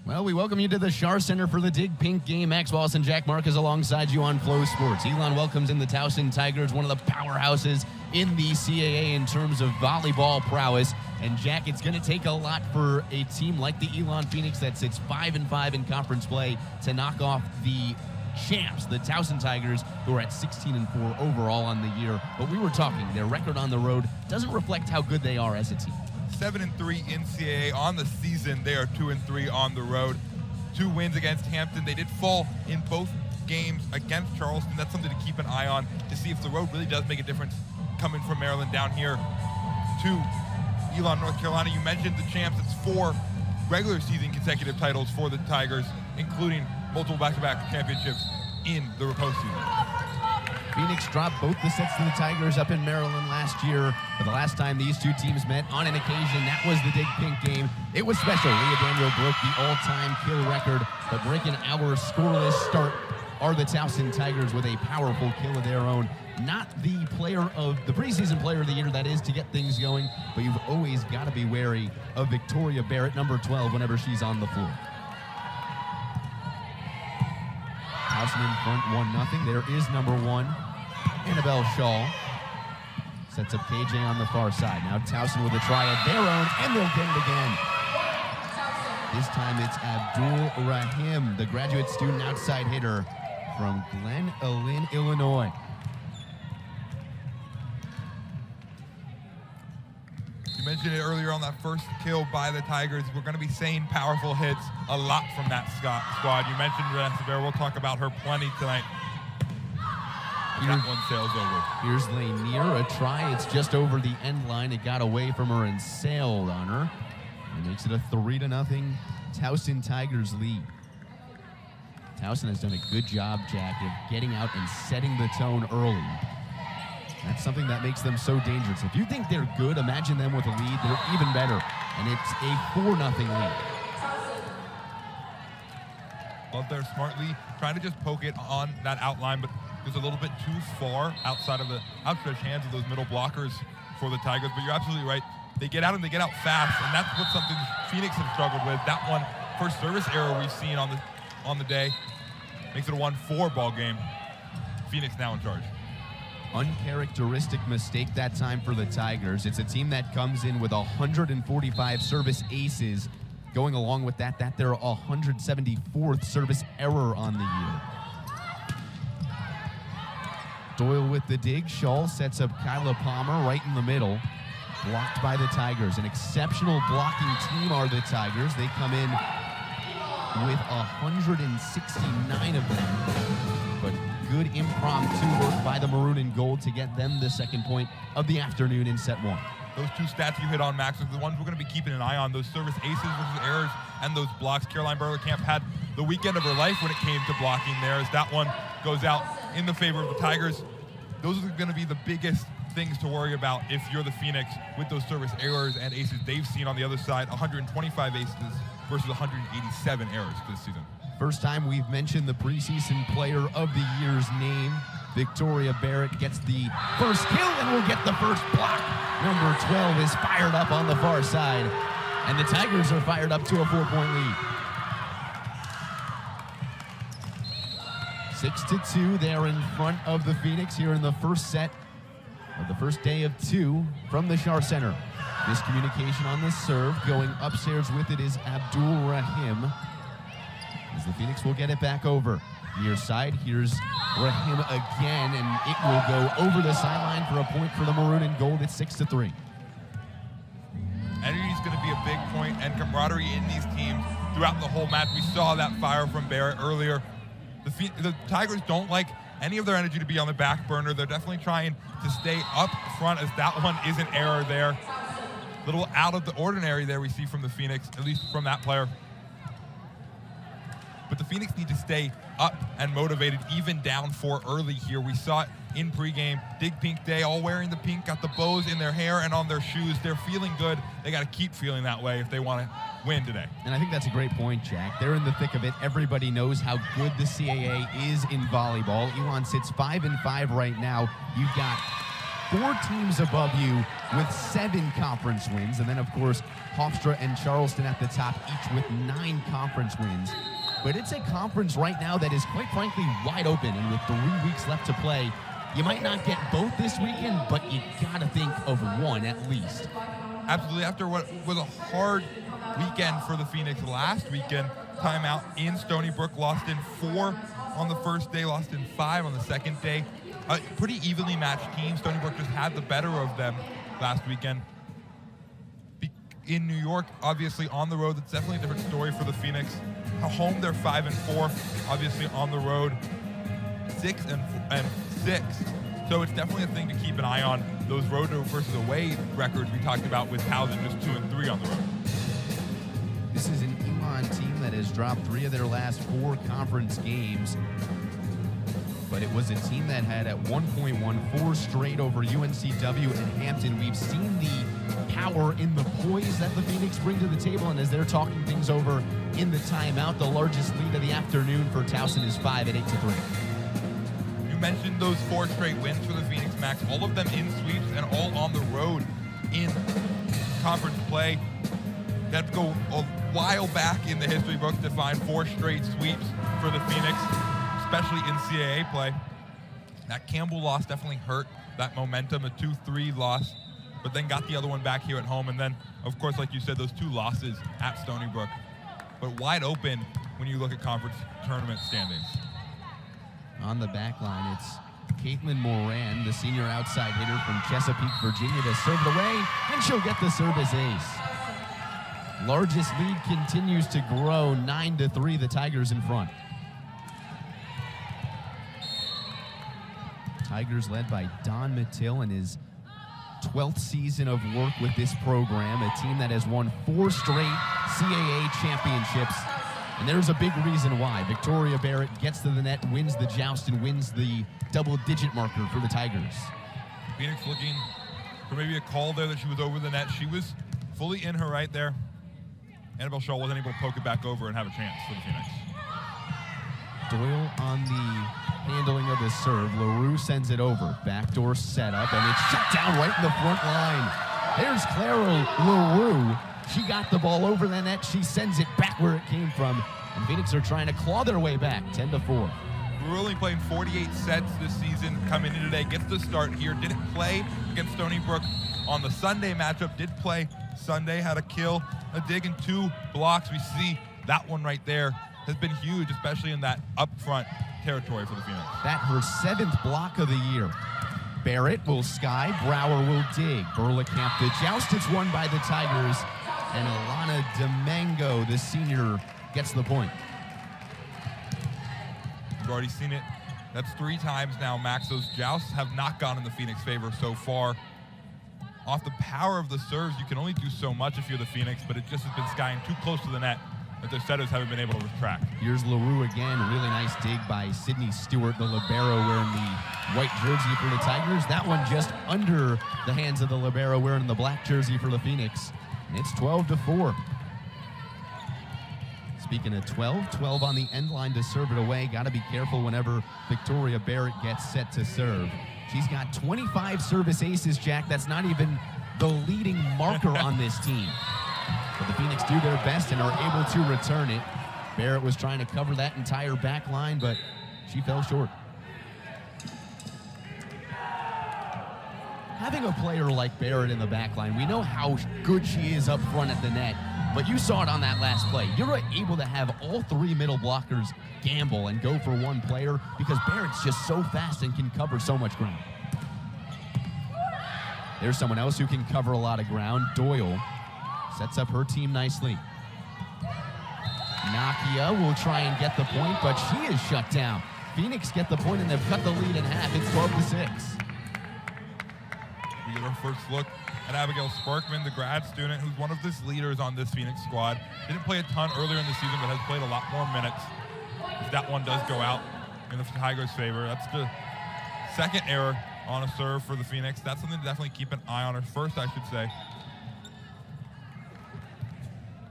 Well, we welcome you to the Schar Center for the Dig Pink game. Max Wallace and Jack Marcus alongside you on Flow Sports. Elon welcomes in the Towson Tigers, one of the powerhouses in the CAA in terms of volleyball prowess. And Jack, it's going to take a lot for a team like the Elon Phoenix that sits 5-5 in conference play to knock off the champs, the Towson Tigers, who are at 16-4 overall on the year. But we were talking, their record on the road doesn't reflect how good they are as a team. 7-3 NCAA on the season. They are 2-3 on the road. 2 wins against Hampton. They did fall in both games against Charleston. That's something to keep an eye on to see if the road really does make a difference coming from Maryland down here to Elon, North Carolina. You mentioned the champs. It's 4 regular season consecutive titles for the Tigers, including multiple back-to-back championships in the postseason. Phoenix dropped both the sets to the Tigers up in Maryland last year. But the last time these two teams met on an occasion, that was the Dig Pink game. It was special. Leah Daniel broke the all-time kill record, but breaking our scoreless start are the Towson Tigers with a powerful kill of their own. Not the preseason player of the year, that is, to get things going, but you've always got to be wary of Victoria Barrett, number 12, whenever she's on the floor. Towson in front, 1-0. There is number 1, Annabelle Shaw. Sets up KJ on the far side. Now Towson with a try of their own, and they'll get it again. This time it's Abdul Rahim, the graduate student outside hitter from Glen Ellyn, Illinois. You mentioned it earlier on that first kill by the Tigers. We're going to be saying powerful hits a lot from that squad. You mentioned Renessa Bear. We'll talk about her plenty tonight. That one sails over. Here's Lanier, a try. It's just over the end line. It got away from her and sailed on her. It makes it a 3-0 Towson Tigers lead. Towson has done a good job, Jack, of getting out and setting the tone early. That's something that makes them so dangerous. If you think they're good, imagine them with a lead. They're even better. And it's a 4-0 lead. Love their smart lead. Trying to just poke it on that outline, but goes a little bit too far outside of the outstretched hands of those middle blockers for the Tigers. But you're absolutely right. They get out and they get out fast, and that's what something Phoenix have struggled with. That one first service error we've seen on the day makes it a 1-4 ball game. Phoenix now in charge. Uncharacteristic mistake that time for the Tigers. It's a team that comes in with 145 service aces. Going along with that, their 174th service error on the year. Doyle with the dig. Shaw sets up Kyla Palmer right in the middle. Blocked by the Tigers. An exceptional blocking team are the Tigers. They come in with 169 of them. But good impromptu work by the Maroon and Gold to get them the second point of the afternoon in set 1. Those 2 stats you hit on, Max, are the ones we're going to be keeping an eye on. Those service aces versus errors and those blocks. Caroline Burlerkamp had the weekend of her life when it came to blocking there, as that one goes out in the favor of the Tigers. Those are going to be the biggest things to worry about if you're the Phoenix with those service errors and aces. They've seen on the other side 125 aces versus 187 errors this season. First time we've mentioned the preseason player of the year's name. Victoria Barrett gets the first kill and will get the first block. Number 12 is fired up on the far side, and the Tigers are fired up to a 4-point lead. 6-2, they're in front of the Phoenix here in the first set of the first day of 2 from the Schar Center. Miscommunication on the serve. Going upstairs with it is Abdul Rahim, as the Phoenix will get it back over. Near side, here's Rahim again, and it will go over the sideline for a point for the Maroon and Gold. It's 6-3. Energy is going to be a big point, and camaraderie in these teams throughout the whole match. We saw that fire from Barrett earlier. The Tigers don't like any of their energy to be on the back burner. They're definitely trying to stay up front, as that one is an error there. A little out of the ordinary there we see from the Phoenix, at least from that player. But the Phoenix need to stay up and motivated, even down 4 early here. We saw it in pregame. Dig Pink Day, all wearing the pink, got the bows in their hair and on their shoes. They're feeling good. They got to keep feeling that way if they want to win today. And I think that's a great point, Jack. They're in the thick of it. Everybody knows how good the CAA is in volleyball. Elon sits 5-5 right now. You've got 4 teams above you with 7 conference wins. And then, of course, Hofstra and Charleston at the top, each with 9 conference wins. But it's a conference right now that is, quite frankly, wide open. And with 3 weeks left to play, you might not get both this weekend, but you got to think of one at least. Absolutely. After what was a hard weekend for the Phoenix last weekend, timeout in Stony Brook, lost in 4 on the first day, lost in 5 on the second day. A pretty evenly matched team. Stony Brook just had the better of them last weekend. In New York, obviously on the road, that's definitely a different story for the Phoenix. At home, they're 5-4. Obviously on the road, 6-6. So it's definitely a thing to keep an eye on. Those road versus away records we talked about with Towson, just 2-3 on the road. This is an Elon team that has dropped 3 of their last 4 conference games. But it was a team that had at one point won 4 straight over UNCW and Hampton. We've seen the power in the poise that the Phoenix bring to the table, and as they're talking things over in the timeout, the largest lead of the afternoon for Towson is 5 at 8-3. You mentioned those 4 straight wins for the Phoenix, Max, all of them in sweeps and all on the road in conference play. You have to go a while back in the history books to find 4 straight sweeps for the Phoenix, especially in NCAA play. That Campbell loss definitely hurt that momentum, a 2-3 loss, but then got the other one back here at home. And then, of course, like you said, those 2 losses at Stony Brook. But wide open when you look at conference tournament standings. On the back line, it's Kaitlyn Moran, the senior outside hitter from Chesapeake, Virginia, to serve it away, and she'll get the service ace. Largest lead continues to grow, 9-3, the Tigers in front. Tigers led by Don Mattil in his 12th season of work with this program, a team that has won 4 straight CAA championships. And there's a big reason why. Victoria Barrett gets to the net, wins the joust, and wins the double-digit marker for the Tigers. Phoenix looking for maybe a call there that she was over the net. She was fully in her right there. Annabelle Shaw wasn't able to poke it back over and have a chance for the Phoenix. Doyle on the handling of the serve. LaRue sends it over. Backdoor setup, and it's shut down right in the front line. There's Clara LaRue. She got the ball over the net. She sends it back where it came from. And Phoenix are trying to claw their way back, 10-4. We're only playing 48 sets this season. Coming in today, gets the start here. Didn't play against Stony Brook on the Sunday matchup. Did play Sunday, had a kill, a dig, and 2 blocks. We see that one right there has been huge, especially in that up front territory for the Phoenix. That her 7th block of the year. Barrett will sky, Brower will dig. Burlacamp, the joust, it's won by the Tigers. And Alana Domingo, the senior, gets the point. We've already seen it. That's 3 times now, Max. Those jousts have not gone in the Phoenix favor so far. Off the power of the serves, you can only do so much if you're the Phoenix, but it just has been skying too close to the net that their setters haven't been able to retract. Here's LaRue again. Really nice dig by Sydney Stewart, the libero, wearing the white jersey for the Tigers. That one just under the hands of the libero, wearing the black jersey for the Phoenix. And it's 12-4. Speaking of 12 on the end line to serve it away. Got to be careful whenever Victoria Barrett gets set to serve. She's got 25 service aces, Jack. That's not even the leading marker on this team. But the Phoenix do their best and are able to return it. Barrett was trying to cover that entire back line, but she fell short. Having a player like Barrett in the back line, we know how good she is up front at the net, but you saw it on that last play. You're able to have all 3 middle blockers gamble and go for one player because Barrett's just so fast and can cover so much ground. There's someone else who can cover a lot of ground. Doyle sets up her team nicely. Nakia will try and get the point, but she is shut down. Phoenix get the point, and they've cut the lead in half. It's 12-6. We get our first look at Abigail Sparkman, the grad student who's one of the leaders on this Phoenix squad. Didn't play a ton earlier in the season, but has played a lot more minutes. If that one does go out in the Tigers' favor, that's the 2nd error on a serve for the Phoenix. That's something to definitely keep an eye on, or first, I should say.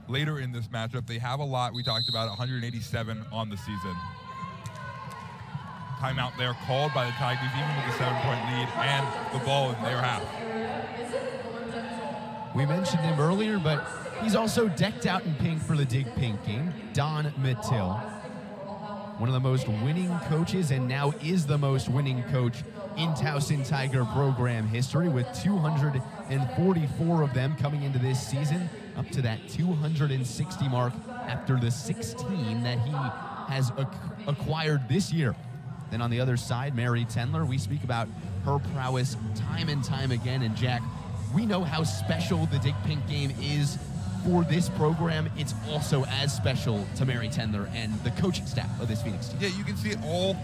Later in this matchup, they have a lot. We talked about 187 on the season. timeout there called by the Tigers, even with the 7-point lead and the ball in their half. We mentioned him earlier, but he's also decked out in pink for the Dig Pink game. Don Mattil, one of the most winning coaches, and now is the most winning coach in Towson Tiger program history, with 244 of them coming into this season, up to that 260 mark after the 16 that he has acquired this year. Then on the other side, Mary Tendler, we speak about her prowess time and time again. And Jack, we know how special the Dig Pink game is for this program. It's also as special to Mary Tendler and the coaching staff of this Phoenix team. Yeah, you can see it all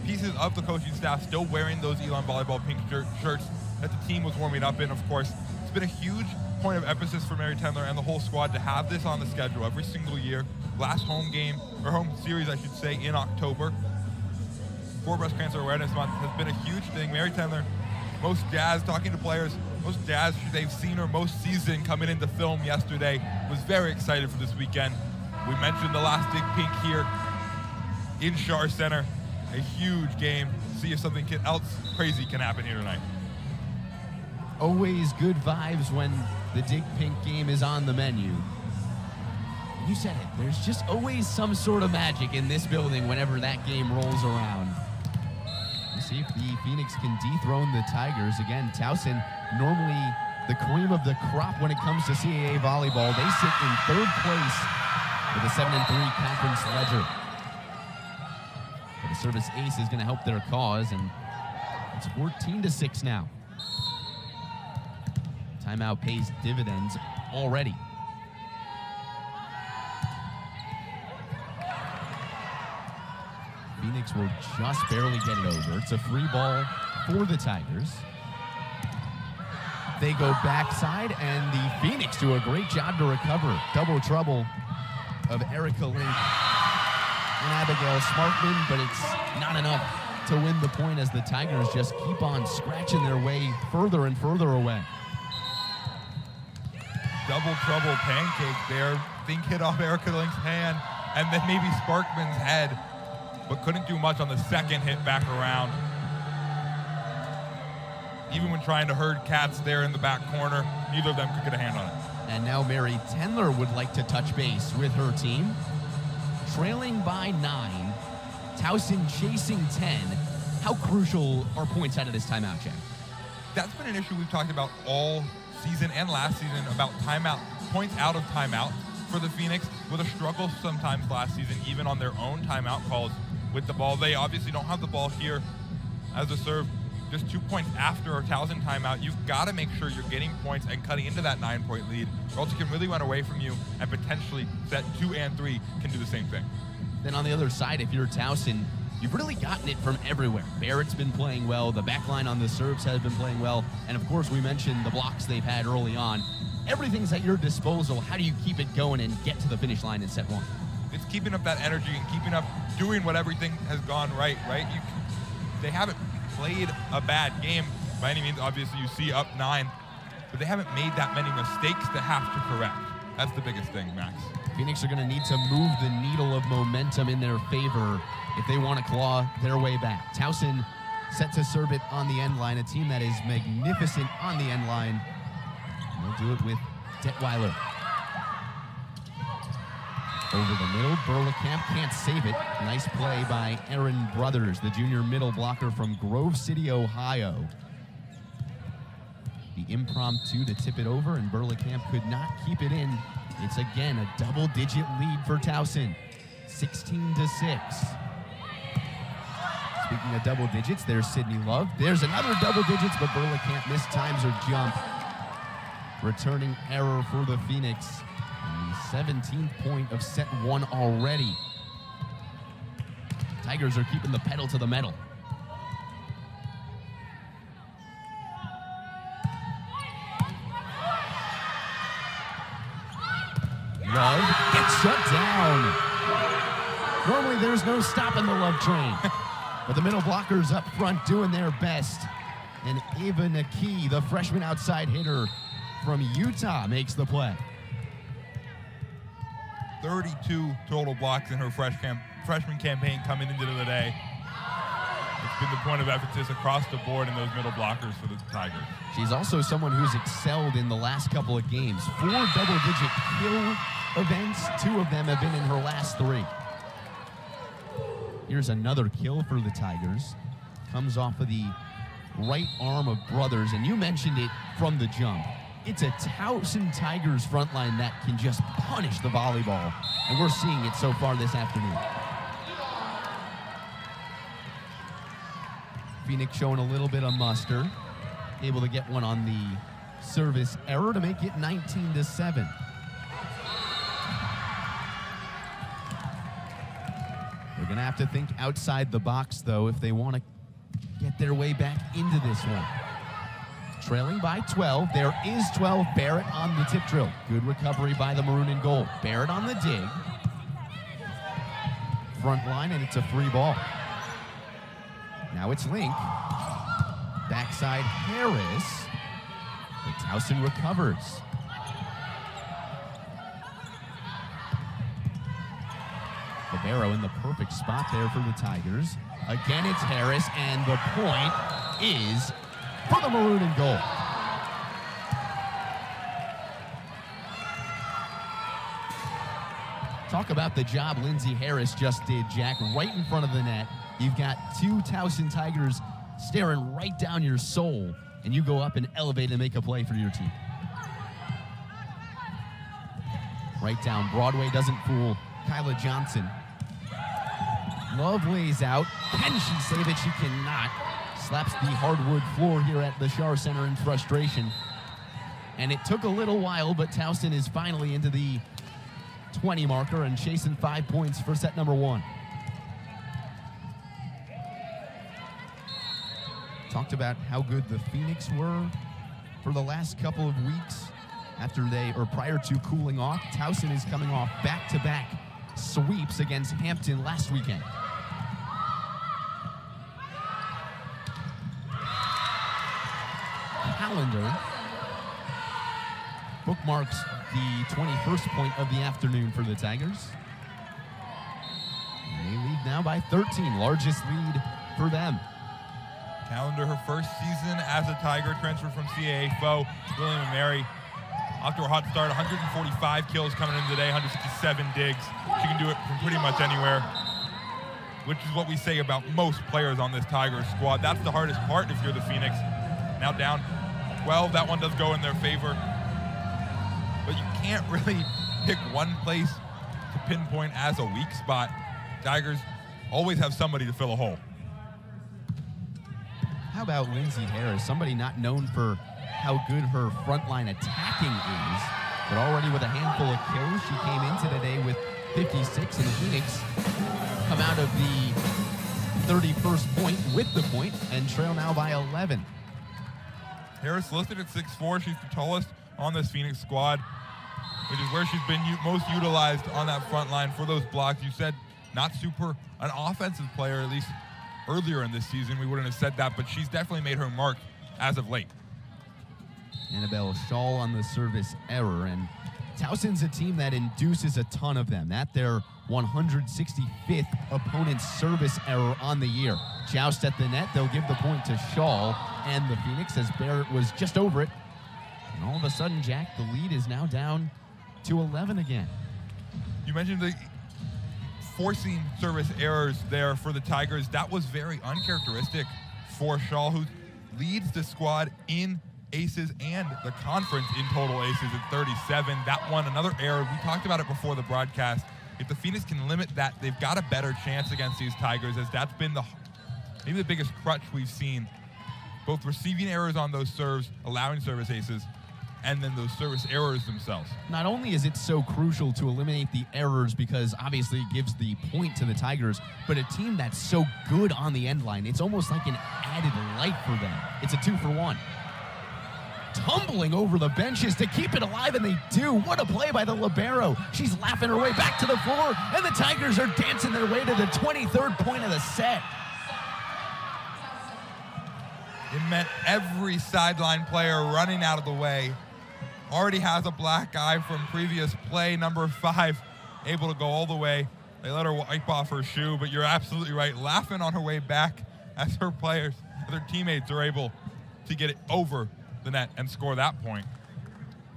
pieces of the coaching staff still wearing those Elon Volleyball pink shirts that the team was warming up in, of course. It's been a huge point of emphasis for Mary Tendler and the whole squad to have this on the schedule every single year. Last home game, or home series, I should say, in October for Breast Cancer Awareness Month has been a huge thing. Mary Tendler, most jazzed, talking to players, most jazzed they've seen her most season coming into film yesterday. Was very excited for this weekend. We mentioned the last Dig Pink here in Schar Center. A huge game. See if something else crazy can happen here tonight. Always good vibes when the Dig Pink game is on the menu. You said it. There's just always some sort of magic in this building whenever that game rolls around. Let's see if the Phoenix can dethrone the Tigers. Again, Towson, normally the cream of the crop when it comes to CAA volleyball. They sit in third place with a 7-3 conference ledger. But the service ace is going to help their cause, and it's 14-6 now. Timeout pays dividends already. Phoenix will just barely get it over. It's a free ball for the Tigers. They go backside, and the Phoenix do a great job to recover. Double trouble of Erica Link and Abigail Smartman, but it's not enough to win the point as the Tigers just keep on scratching their way further and further away. Double trouble pancake there. Think hit off Erica Link's hand, and then maybe Sparkman's head, but couldn't do much on the second hit back around. Even when trying to herd cats there in the back corner, neither of them could get a hand on it. And now Mary Tendler would like to touch base with her team. Trailing by 9, Towson chasing 10. How crucial are points out of this timeout, Jack? That's been an issue we've talked about all season and last season, about timeout, points out of timeout for the Phoenix, with a struggle sometimes last season, even on their own timeout calls with the ball. They obviously don't have the ball here as a serve. Just 2 points after a Towson timeout, you've got to make sure you're getting points and cutting into that 9-point lead, or else it can really run away from you, and potentially set 2 and 3 can do the same thing. Then on the other side, if you're Towson, you've really gotten it from everywhere. Barrett's been playing well, the back line on the serves has been playing well, and of course we mentioned the blocks they've had early on. Everything's at your disposal. How do you keep it going and get to the finish line in set 1? It's keeping up that energy and keeping up doing what everything has gone right? They haven't played a bad game by any means. Obviously, you see up 9, but they haven't made that many mistakes to have to correct. That's the biggest thing, Max. Phoenix are going to need to move the needle of momentum in their favor if they want to claw their way back. Towson set to serve it on the end line, a team that is magnificent on the end line. And they'll do it with Detweiler. Over the middle, Burlekamp can't save it. Nice play by Aaron Brothers, the junior middle blocker from Grove City, Ohio. The impromptu to tip it over, and Burlekamp could not keep it in. It's again a double-digit lead for Towson, 16-6. Speaking of double digits, there's Sydney Love. There's another double digits, but Burlekamp mistimes her jump. Returning error for the Phoenix. And the 17th point of set 1 already. Tigers are keeping the pedal to the metal. Love gets shut down. Normally there's no stopping the Love train. But the middle blockers up front doing their best. And Ava Naki, the freshman outside hitter from Utah, makes the play. 32 total blocks in her freshman campaign coming into the day. It's been the point of emphasis across the board in those middle blockers for the Tigers. She's also someone who's excelled in the last couple of games. 4 double-digit kill events. 2 of them have been in her last 3. Here's another kill for the Tigers. Comes off of the right arm of Brothers, and you mentioned it from the jump. It's a Towson Tigers front line that can just punish the volleyball, and we're seeing it so far this afternoon. Phoenix showing a little bit of muster, able to get one on the service error to make it 19-7. They're going to have to think outside the box, though, if they want to get their way back into this one. Trailing by 12. There is 12. Barrett on the tip drill. Good recovery by the maroon and gold. Barrett on the dig. Front line, and it's a free ball. Now it's Link. Backside Harris. But Towson recovers. Libero in the perfect spot there for the Tigers. Again, it's Harris, and the point is for the maroon and gold. Talk about the job Lindsay Harris just did, Jack, right in front of the net. You've got 2 Towson Tigers staring right down your soul, and you go up and elevate and make a play for your team. Right down Broadway, doesn't fool Kyla Johnson. Love lays out. Can she save it? She cannot. Slaps the hardwood floor here at the Shar Center in frustration. And it took a little while, but Towson is finally into the 20 marker and chasing 5 points for set number 1. Talked about how good the Phoenix were for the last couple of weeks prior to cooling off. Towson is coming off back-to-back sweeps against Hampton last weekend. Calendar bookmarks the 21st point of the afternoon for the Tigers. And they lead now by 13, largest lead for them. Calendar, her first season as a Tiger, transferred from CAA foe William and Mary. Off to a hot start, 145 kills coming in today, 167 digs. She can do it from pretty much anywhere, which is what we say about most players on this Tigers squad. That's the hardest part if you're the Phoenix. Now down 12, that one does go in their favor. But you can't really pick one place to pinpoint as a weak spot. Tigers always have somebody to fill a hole. How about Lindsay Harris, somebody not known for how good her frontline attacking is, but already with a handful of kills. She came into today with 56, and the Phoenix come out of the 31st point with the point and trail now by 11. Harris listed at 6'4". She's the tallest on this Phoenix squad, which is where she's been most utilized on that front line for those blocks. You said not super an offensive player, at least earlier in this season. We wouldn't have said that, but she's definitely made her mark as of late. Annabelle Shaw on the service error, and Towson's a team that induces a ton of them. That their 165th opponent's service error on the year. Joust at the net, they'll give the point to Shaw and the Phoenix as Barrett was just over it. And all of a sudden, Jack, the lead is now down to 11 again. You mentioned the forcing service errors there for the Tigers. That was very uncharacteristic for Shaw, who leads the squad in aces and the conference in total aces at 37. That one, another error. We talked about it before the broadcast. If the Phoenix can limit that, they've got a better chance against these Tigers, as that's been maybe the biggest crutch we've seen. Both receiving errors on those serves, allowing service aces, and then those service errors themselves. Not only is it so crucial to eliminate the errors because obviously it gives the point to the Tigers, but a team that's so good on the end line, it's almost like an added life for them. It's a 2-for-1. Tumbling over the benches to keep it alive, and they do. What a play by the libero. She's laughing her way back to the floor, and the Tigers are dancing their way to the 23rd point of the set. It meant every sideline player running out of the way already has a black eye from previous play. Number 5 able to go all the way. They let her wipe off her shoe, but you're absolutely right. Laughing on her way back as her players, as her teammates are able to get it over the net and score that point.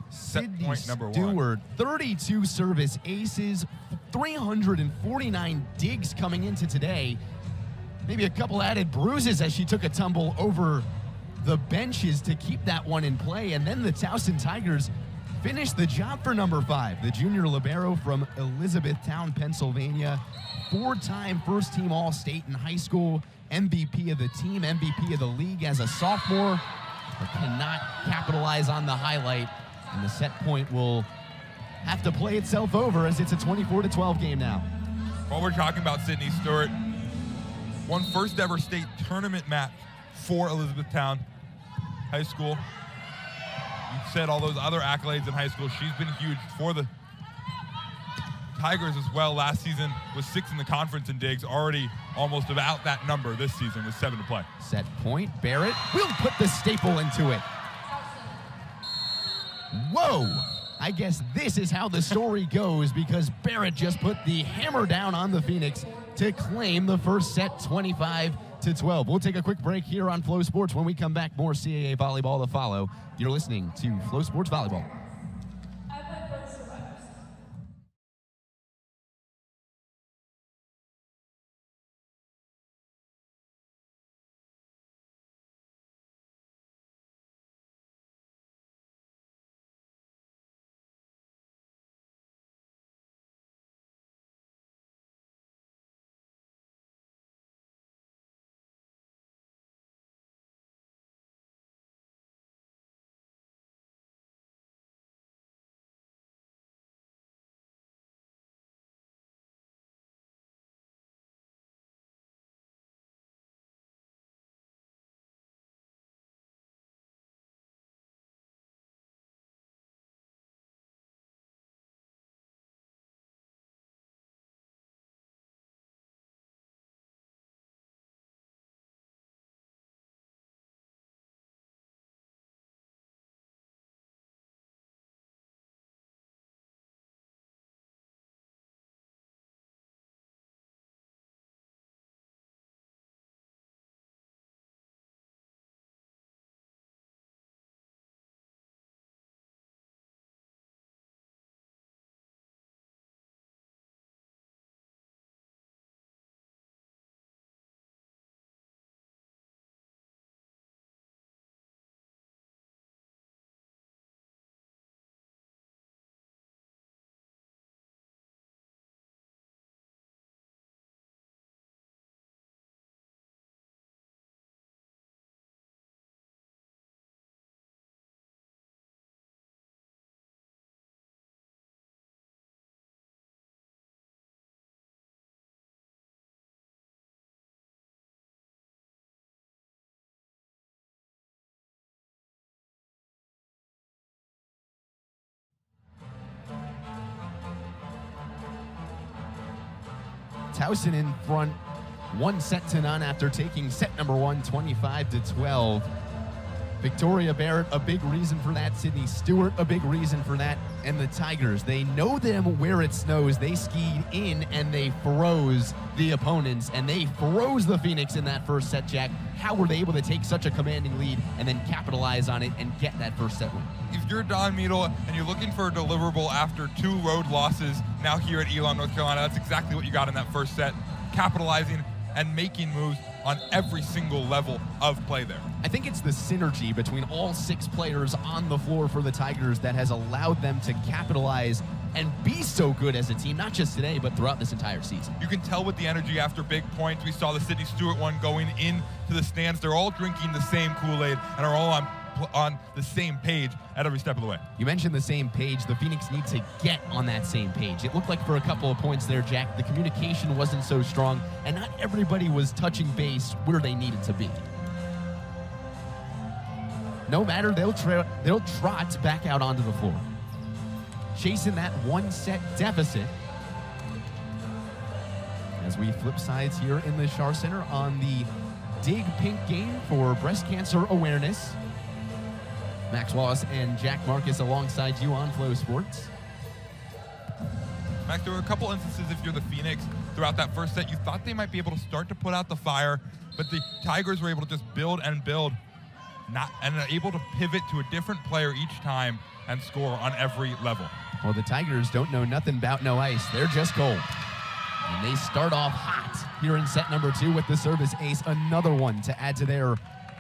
Set Sydney point number Stewart, 1. 32 service aces, 349 digs coming into today. Maybe a couple added bruises as she took a tumble over the benches to keep that one in play. And then the Towson Tigers finished the job for number 5, the junior libero from Elizabethtown, Pennsylvania. 4-time first-team All-State in high school, MVP of the team, MVP of the league as a sophomore, but cannot capitalize on the highlight. And the set point will have to play itself over as it's a 24-12 game now. While we're talking about Sydney Stewart, won first ever state tournament match for Elizabethtown High School. You said all those other accolades in high school. She's been huge for the Tigers as well. Last season was 6th in the conference in digs, already almost about that number this season with 7 to play. Set point, Barrett will put the staple into it. Whoa! I guess this is how the story goes, because Barrett just put the hammer down on the Phoenix to claim the first set, 25-12. We'll take a quick break here on Flow Sports. When we come back, more CAA volleyball to follow. You're listening to Flow Sports Volleyball. Towson in front, 1-0 after taking set number 1, 25-12. Victoria Barrett, a big reason for that. Sydney Stewart, a big reason for that. And the Tigers, they know them where it snows. They skied in and they froze the opponents, and they froze the Phoenix in that first set, Jack. How were they able to take such a commanding lead and then capitalize on it and get that first set win? If you're Don Meadle and you're looking for a deliverable after 2 road losses now here at Elon, North Carolina, that's exactly what you got in that first set, capitalizing and making moves on every single level of play there. I think it's the synergy between all 6 players on the floor for the Tigers that has allowed them to capitalize and be so good as a team, not just today, but throughout this entire season. You can tell with the energy after big points. We saw the Sydney Stewart one going into the stands. They're all drinking the same Kool-Aid and are all on the same page at every step of the way. You mentioned the same page. The Phoenix need to get on that same page. It looked like for a couple of points there, Jack, the communication wasn't so strong, and not everybody was touching base where they needed to be. No matter, they'll trot back out onto the floor, chasing that 1-set deficit. As we flip sides here in the Schar Center on the Dig Pink game for breast cancer awareness. Max Wallace and Jack Marcus alongside you on Flow Sports. Max, there were a couple instances, if you're the Phoenix, throughout that first set, you thought they might be able to start to put out the fire, But the Tigers were able to just build and build, and are able to pivot to a different player each time and score on every level. Well, the Tigers don't know nothing about no ice. They're just cold. And they start off hot here in set number 2 with the service ace, another one to add to their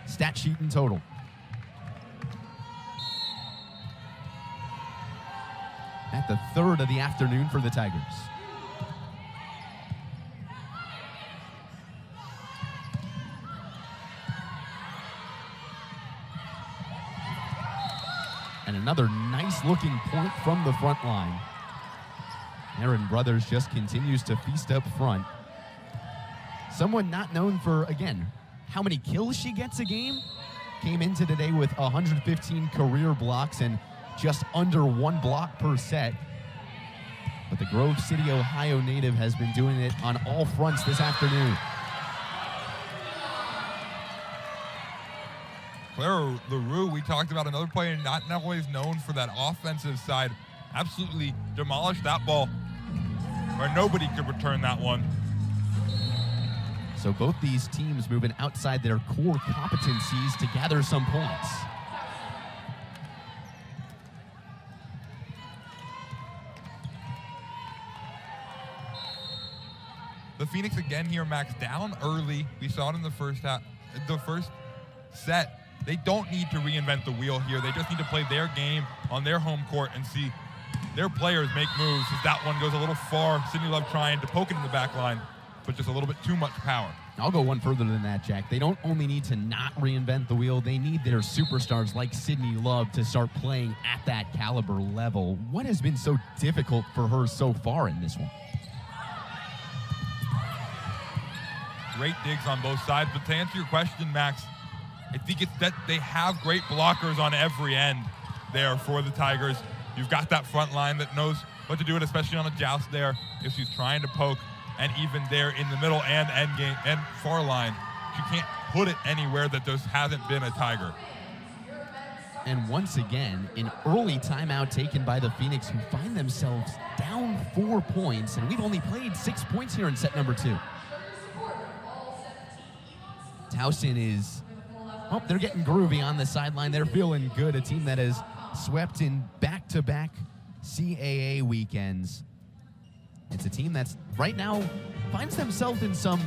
stat sheet in total. At the third of the afternoon for the Tigers. And another nice-looking point from the front line. Aaron Brothers just continues to feast up front. Someone not known for, again, how many kills she gets a game. Came into today with 115 career blocks and just under 1 block per set. But the Grove City, Ohio native has been doing it on all fronts this afternoon. Clara LaRue, we talked about another player not always known for that offensive side, absolutely demolished that ball where nobody could return that one. So both these teams moving outside their core competencies to gather some points. The Phoenix again here, Max, down early. We saw it in the first set. They don't need to reinvent the wheel here. They just need to play their game on their home court and see their players make moves. As that one goes a little far, Sydney Love trying to poke it in the back line, but just a little bit too much power. I'll go one further than that, Jack. They don't only need to not reinvent the wheel, they need their superstars like Sydney Love to start playing at that caliber level. What has been so difficult for her so far in this one? Great digs on both sides, but to answer your question, Max, I think it's that they have great blockers on every end there for the Tigers. You've got that front line that knows what to do, it, especially on a joust there if she's trying to poke, and even there in the middle and end game and far line, she can't put it anywhere that just hasn't been a Tiger. And once again, an early timeout taken by the Phoenix, who find themselves down 4 points, and we've only played 6 points here in set number 2. Towson is, oh, they're getting groovy on the sideline. They're feeling good. A team that has swept in back-to-back CAA weekends. It's a team that's right now finds themselves in some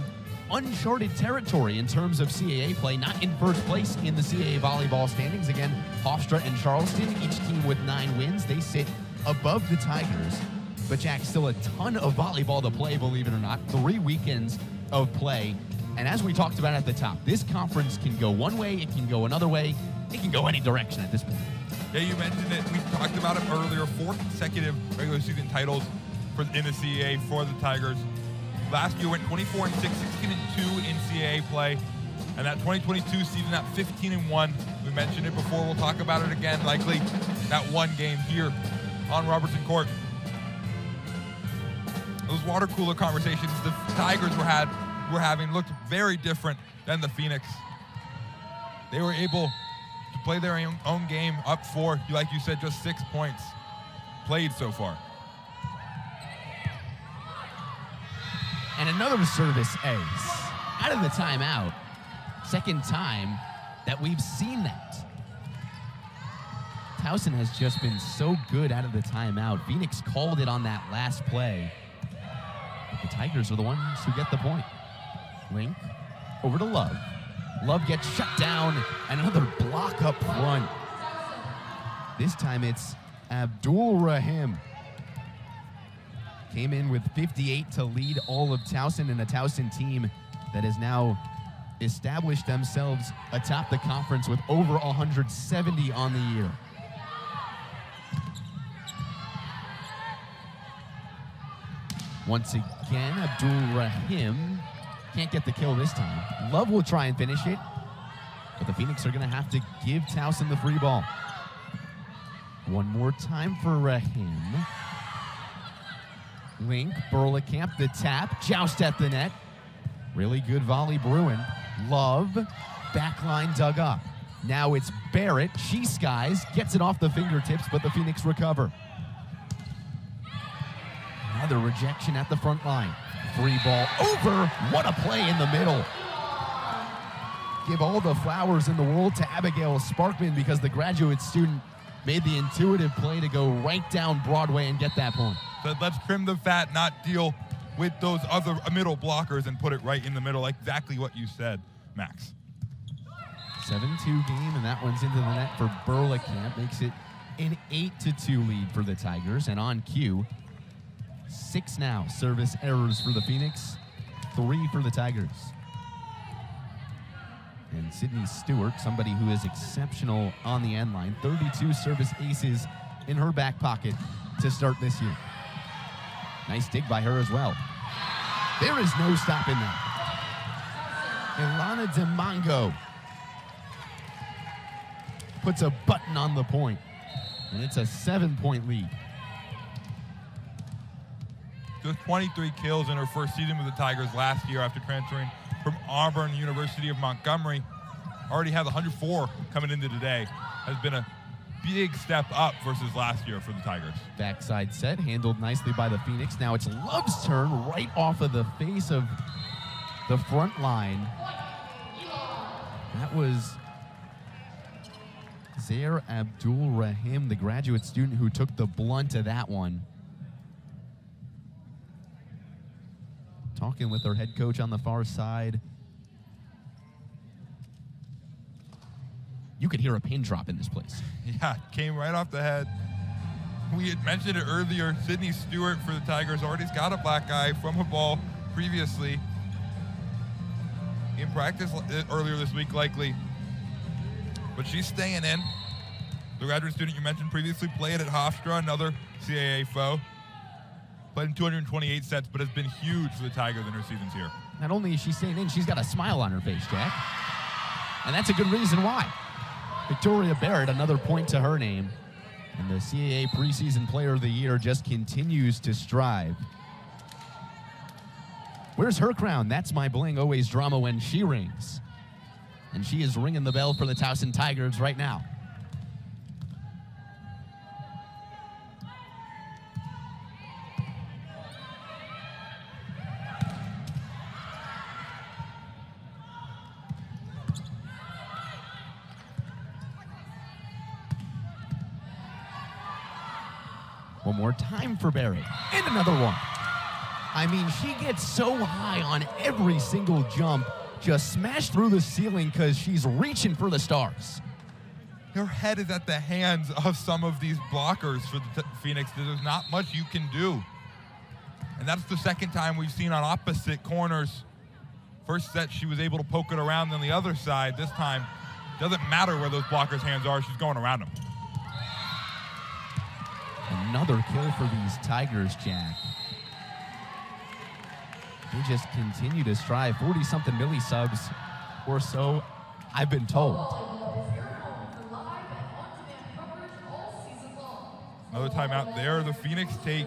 uncharted territory in terms of CAA play, not in first place in the CAA volleyball standings. Again, Hofstra and Charleston, each team with 9 wins. They sit above the Tigers. But Jack, still a ton of volleyball to play, believe it or not. 3 weekends of play. And as we talked about at the top, this conference can go one way, it can go another way, it can go any direction at this point. Yeah, you mentioned it. We talked about it earlier. 4 consecutive regular season titles in the CAA for the Tigers. Last year went 24-6, 16-2 in CAA play. And that 2022 season at 15-1. We mentioned it before. We'll talk about it again, likely that one game here on Robertson Court. Those water cooler conversations the Tigers were having looked very different than the Phoenix. They were able to play their own game up 4, like you said, just 6 points played so far. And another service ace out of the timeout. Second time that we've seen that. Towson has just been so good out of the timeout. Phoenix called it on that last play. But the Tigers are the ones who get the point. Link over to Love. Love gets shut down, and another block up front. This time it's Abdul Rahim. Came in with 58 to lead all of Towson, and a Towson team that has now established themselves atop the conference with over 170 on the year. Once again, Abdul Rahim can't get the kill this time. Love will try and finish it, but the Phoenix are going to have to give Towson the free ball. One more time for Rahim. Link, Burlekamp, the tap, joust at the net. Really good volley brewing. Love, backline dug up. Now it's Barrett, she skies, gets it off the fingertips, but the Phoenix recover. Another rejection at the front line. Free ball over. What a play in the middle. give all the flowers in the world to Abigail Sparkman because the graduate student made the intuitive play to go right down Broadway and get that point. So let's trim the fat, not deal with those other middle blockers and put it right in the middle, exactly what you said, Max. 7-2 game, and that one's into the net for Burlacamp. Makes it an 8-2 lead for the Tigers. And on cue, 6 now service errors for the Phoenix, 3 for the Tigers. And Sydney Stewart, somebody who is exceptional on the end line, 32 service aces in her back pocket to start this year. Nice dig by her as well. There is no stopping that. Ilana DeMongo puts a button on the point, and it's a 7-point lead. Just 23 kills in her first season with the Tigers last year after transferring from Auburn University of Montgomery. Already has 104 coming into today. Has been a big step up versus last year for the Tigers. Backside set, handled nicely by the Phoenix. Now it's Love's turn right off of the face of the front line. That was Zaire Abdul Rahim, the graduate student who took the blunt of that one. Talking with our head coach on the far side. You could hear a pin drop in this place. Yeah, came right off the head. We had mentioned it earlier. Sydney Stewart for the Tigers already's got a black eye from a ball previously. In practice earlier this week, likely. But she's staying in. The graduate student you mentioned previously played at Hofstra, another CAA foe. Played in 228 sets, but has been huge for the Tigers in her seasons here. Not only is she staying in, she's got a smile on her face, Jack. And that's a good reason why. Victoria Barrett, another point to her name. And the CAA preseason player of the year just continues to strive. Where's her crown? That's my bling, always drama when she rings. And she is ringing the bell for the Towson Tigers right now. One more time for Barrett. And another one. I mean, she gets so high on every single jump, just smashed through the ceiling because she's reaching for the stars. Her head is at the hands of some of these blockers for the Phoenix. There's not much you can do. And that's the second time we've seen on opposite corners. First set, she was able to poke it around on the other side. This time, doesn't matter where those blockers' hands are, she's going around them. Another kill for these Tigers, Jack. They just continue to strive. 40-something milli subs or so, I've been told. Another timeout there. The Phoenix take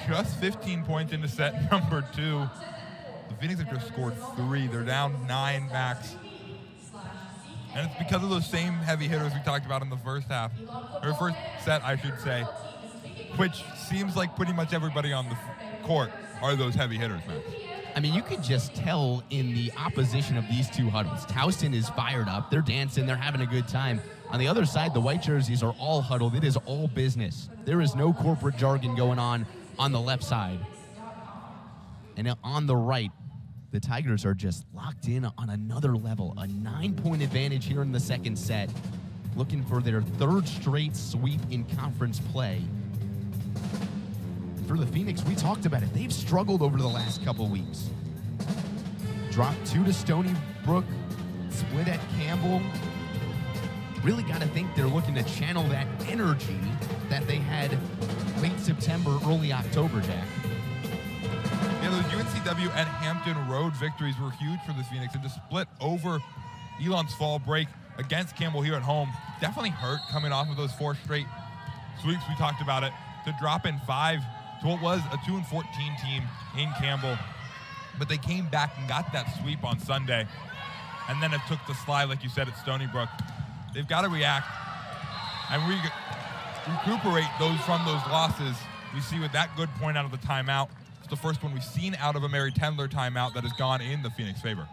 just 15 points into set number 2. The Phoenix have just scored 3. They're down 9 max. And it's because of those same heavy hitters we talked about in the first half. Or first set, I should say. Which seems like pretty much everybody on the court are those heavy hitters, man. I mean, you could just tell in the opposition of these two huddles. Towson is fired up. They're dancing. They're having a good time. On the other side, the white jerseys are all huddled. It is all business. There is no corporate jargon going on the left side. And on the right, the Tigers are just locked in on another level. A 9-point advantage here in the second set. Looking for their 3rd straight sweep in conference play. For the Phoenix, we talked about it. They've struggled over the last couple weeks. Dropped 2 to Stony Brook, split at Campbell. Really got to think they're looking to channel that energy that they had late September, early October, Jack. Yeah, those UNCW and Hampton Road victories were huge for the Phoenix, and to split over Elon's fall break against Campbell here at home definitely hurt coming off of those 4 straight sweeps. We talked about it. To drop in 5 to what was a 2-14 team in Campbell. But they came back and got that sweep on Sunday. And then it took the slide, like you said, at Stony Brook. They've got to react and recuperate from those losses. We see with that good point out of the timeout. It's the first one we've seen out of a Mary Tendler timeout that has gone in the Phoenix favor.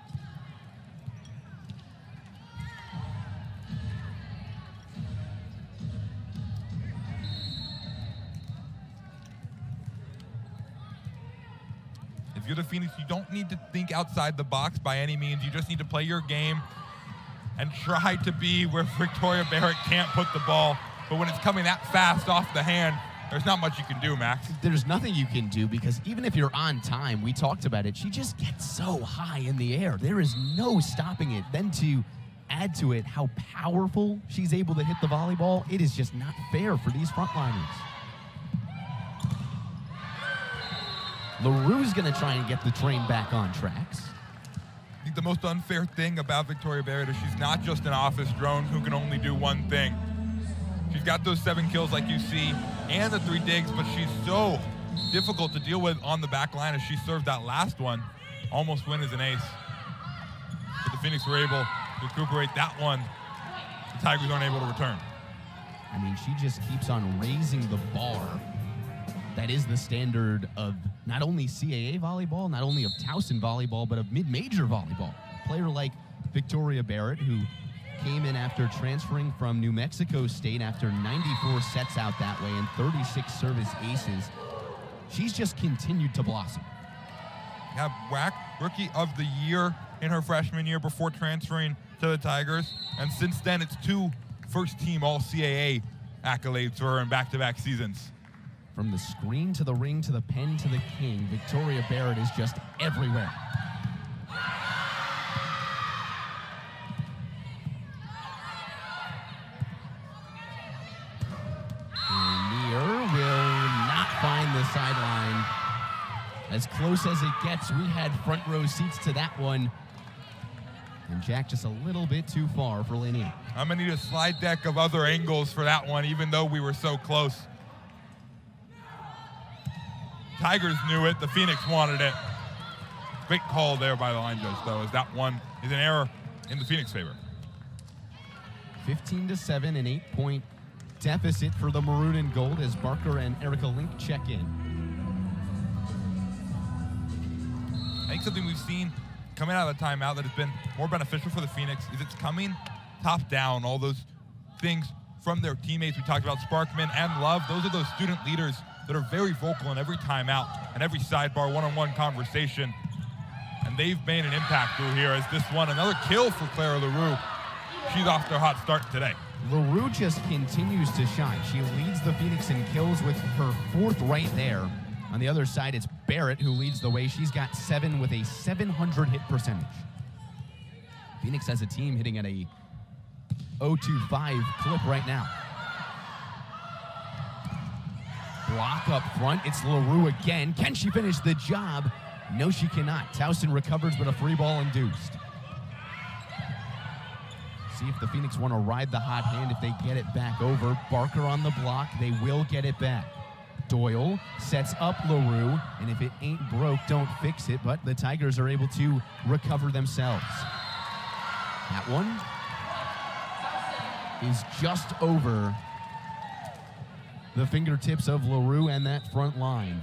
you're the Phoenix, you don't need to think outside the box by any means. You just need to play your game and try to be where Victoria Barrett can't put the ball. But when it's coming that fast off the hand, there's not much you can do, Max. There's nothing you can do because even if you're on time, we talked about it, she just gets so high in the air. There is no stopping it. Then to add to it how powerful she's able to hit the volleyball, it is just not fair for these frontliners. LaRue's going to try and get the train back on tracks. I think the most unfair thing about Victoria Barrett is she's not just an office drone who can only do one thing. She's got those 7 kills like you see and the 3 digs, but she's so difficult to deal with on the back line as she served that last one. Almost win as an ace. But the Phoenix were able to recuperate that one. The Tigers aren't able to return. I mean, she just keeps on raising the bar. That is the standard of not only CAA volleyball, not only of Towson volleyball, but of mid-major volleyball. A player like Victoria Barrett, who came in after transferring from New Mexico State after 94 sets out that way and 36 service aces. She's just continued to blossom. Yeah, WAC Rookie of the Year in her freshman year before transferring to the Tigers. And since then, it's 2 first-team All-CAA accolades for her in back-to-back seasons. From the screen to the ring to the pen to the king, Victoria Barrett is just everywhere. Near will not find the sideline. As close as it gets, we had front row seats to that one. And Jack just a little bit too far for Linnea. I'm going to need a slide deck of other angles for that one, even though we were so close. Tigers knew it. The Phoenix wanted it. Great call there by the line judge, though, as that one is an error in the Phoenix favor. 15-7, an 8-point deficit for the Maroon and Gold as Barker and Erica Link check in. I think something we've seen coming out of the timeout that has been more beneficial for the Phoenix is it's coming top down. All those things from their teammates. We talked about Sparkman and Love. Those are those student leaders that are very vocal in every timeout and every sidebar, one-on-one conversation. And they've made an impact through here as this one, another kill for Clara LaRue. She's off to a hot start today. LaRue just continues to shine. She leads the Phoenix in kills with her 4th right there. On the other side, it's Barrett who leads the way. She's got 7 with a 700 hit percentage. Phoenix has a team hitting at a 0.25 clip right now. Block up front. It's LaRue again. Can she finish the job? No, she cannot. Towson recovers, but a free ball induced. See if the Phoenix want to ride the hot hand if they get it back over. Barker on the block. They will get it back. Doyle sets up LaRue, and if it ain't broke, don't fix it, but the Tigers are able to recover themselves. That one is just over the fingertips of LaRue and that front line.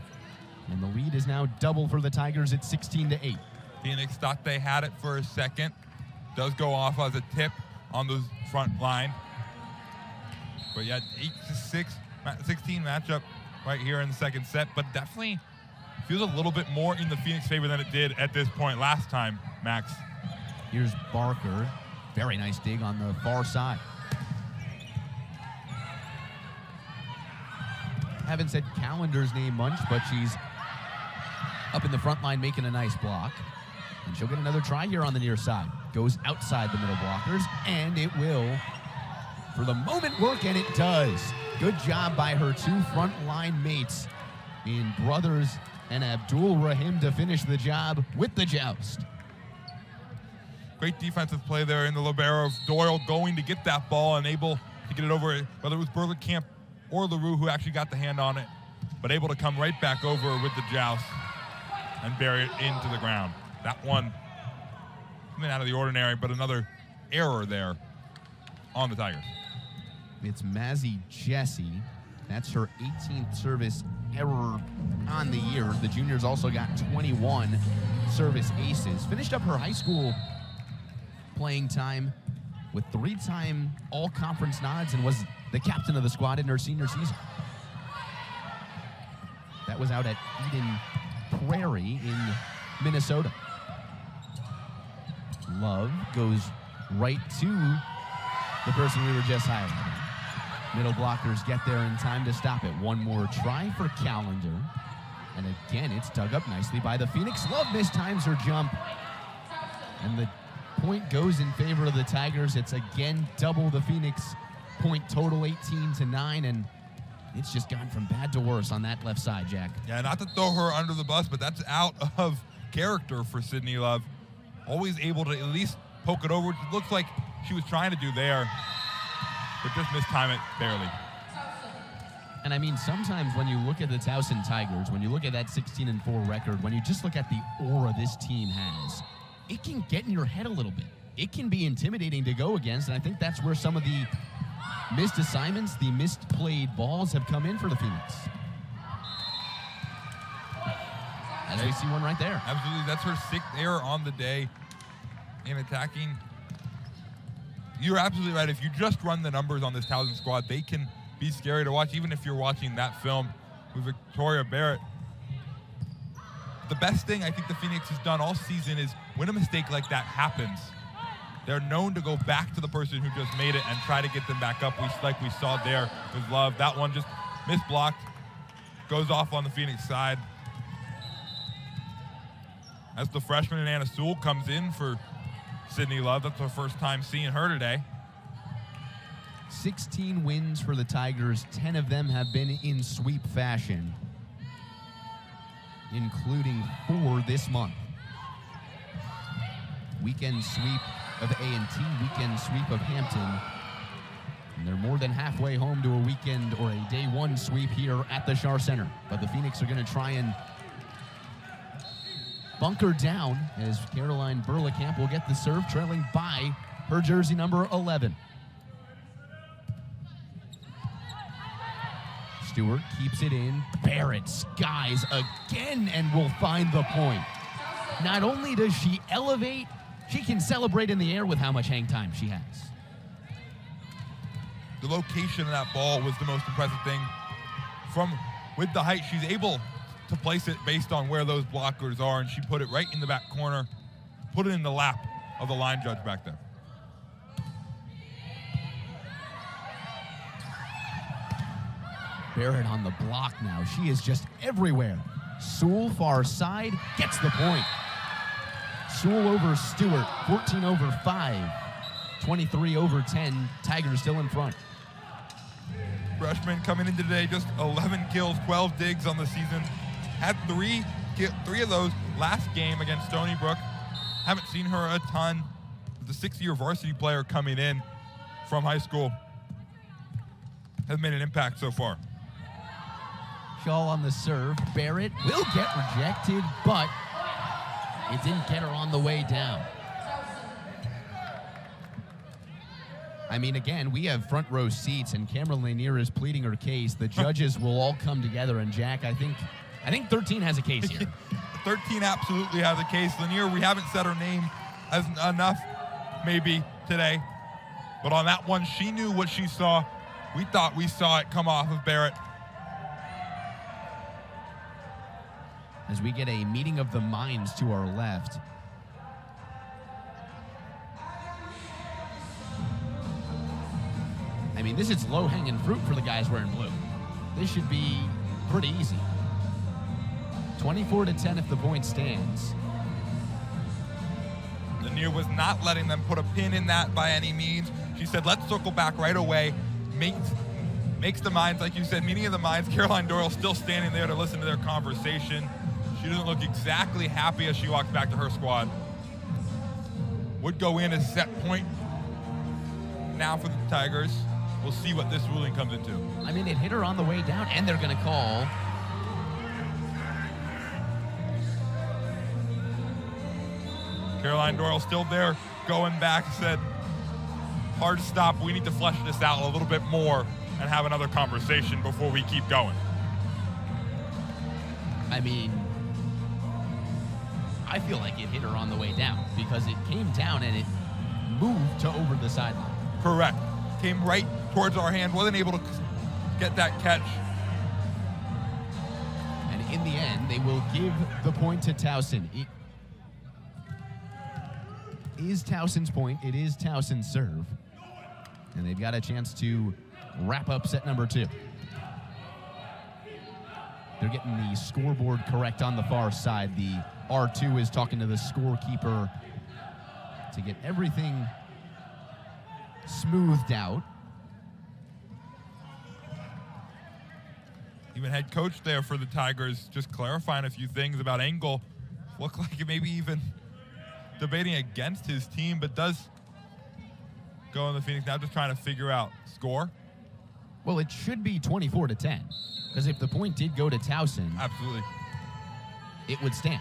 And the lead is now double for the Tigers at 16-8. Phoenix thought they had it for a second. Does go off as a tip on the front line. But yeah, 8-6, 16 matchup right here in the second set, but definitely feels a little bit more in the Phoenix favor than it did at this point last time, Max. Here's Barker. Very nice dig on the far side. Haven't said Calendar's name much, but she's up in the front line making a nice block. And she'll get another try here on the near side. Goes outside the middle blockers, and it will, for the moment, work, and it does. Good job by her 2 front line mates in Brothers and Abdul Rahim to finish the job with the joust. Great defensive play there in the libero of Doyle going to get that ball and able to get it over, whether it was Berlekamp or LaRue who actually got the hand on it, but able to come right back over with the joust and bury it into the ground. That one, something out of the ordinary, but another error there on the Tigers. It's Mazzy Jesse. That's her 18th service error on the year. The juniors also got 21 service aces. Finished up her high school playing time with 3-time all-conference nods and was the captain of the squad in her senior season. That was out at Eden Prairie in Minnesota. Love goes right to the person we were just highlighting. Middle blockers get there in time to stop it. One more try for Calendar. And again, it's dug up nicely by the Phoenix. Love mistimes her jump. And the point goes in favor of the Tigers. It's again double the Phoenix point total, 18-9. And it's just gone from bad to worse on that left side, Jack. Yeah, not to throw her under the bus, but that's out of character for Sydney Love. Always able to at least poke it over, which it looks like she was trying to do there, but just mistime it barely. And I mean, sometimes when you look at the Towson Tigers, when you look at that 16-4 record, when you just look at the aura this team has, it can get in your head a little bit. It can be intimidating to go against, and I think that's where some of the missed assignments, the misplayed balls have come in for the Phoenix. As we see one right there. Absolutely, that's her 6th error on the day in attacking. You're absolutely right. If you just run the numbers on this Towson squad, they can be scary to watch, even if you're watching that film with Victoria Barrett. The best thing I think the Phoenix has done all season is when a mistake like that happens, they're known to go back to the person who just made it and try to get them back up, like we saw there with Love. That one just misblocked, goes off on the Phoenix side. As the freshman Anna Sewell comes in for Sydney Love. That's our first time seeing her today. 16 wins for the Tigers. 10 of them have been in sweep fashion, including 4 this month. Weekend sweep of A&T, weekend sweep of Hampton. And they're more than halfway home to a weekend or a day 1 sweep here at the Schar Center. But the Phoenix are going to try and bunker down as Caroline Burlekamp will get the serve, trailing by her jersey number 11. Stewart keeps it in. Barrett skies again and will find the point. Not only does she elevate, she can celebrate in the air with how much hang time she has. The location of that ball was the most impressive thing. With the height, she's able to place it based on where those blockers are, and she put it right in the back corner, put it in the lap of the line judge back there. Barrett on the block now. She is just everywhere. Sewell, far side, gets the point. Sewell over Stewart, 14 over 5, 23 over 10. Tigers still in front. Freshman coming in today, just 11 kills, 12 digs on the season. Had three of those last game against Stony Brook. Haven't seen her a ton. The 6-year varsity player coming in from high school has made an impact so far. Shaw on the serve. Barrett will get rejected, but it didn't get her on the way down. I mean, again, we have front row seats, and Cameron Lanier is pleading her case. The judges will all come together, and Jack, I think 13 has a case here. 13 absolutely has a case. Lanier, we haven't said her name as enough maybe today, but on that one, she knew what she saw. We thought we saw it come off of Barrett. As we get a meeting of the minds to our left. I mean, this is low-hanging fruit for the guys wearing blue. This should be pretty easy. 24-10 if the point stands. Lanier was not letting them put a pin in that by any means. She said, let's circle back right away. Makes the minds, like you said, meeting of the minds. Caroline Doyle still standing there to listen to their conversation. She doesn't look exactly happy as she walks back to her squad. Would go in as set point now for the Tigers. We'll see what this ruling comes into. I mean, it hit her on the way down, and they're going to call. Caroline Doyle still there, going back, said, hard stop. We need to flesh this out a little bit more and have another conversation before we keep going. I mean, I feel like it hit her on the way down because it came down and it moved to over the sideline. Correct. Came right towards our hand, wasn't able to get that catch. And in the end, they will give the point to Towson. is Towson's point. It is Towson's serve. And they've got a chance to wrap up set number 2. They're getting the scoreboard correct on the far side. The R2 is talking to the scorekeeper to get everything smoothed out. Even head coach there for the Tigers just clarifying a few things about angle. Looked like it maybe even debating against his team, but does go in the Phoenix now, just trying to figure out score. Well, it should be 24-10, because if the point did go to Towson, absolutely, it would stand.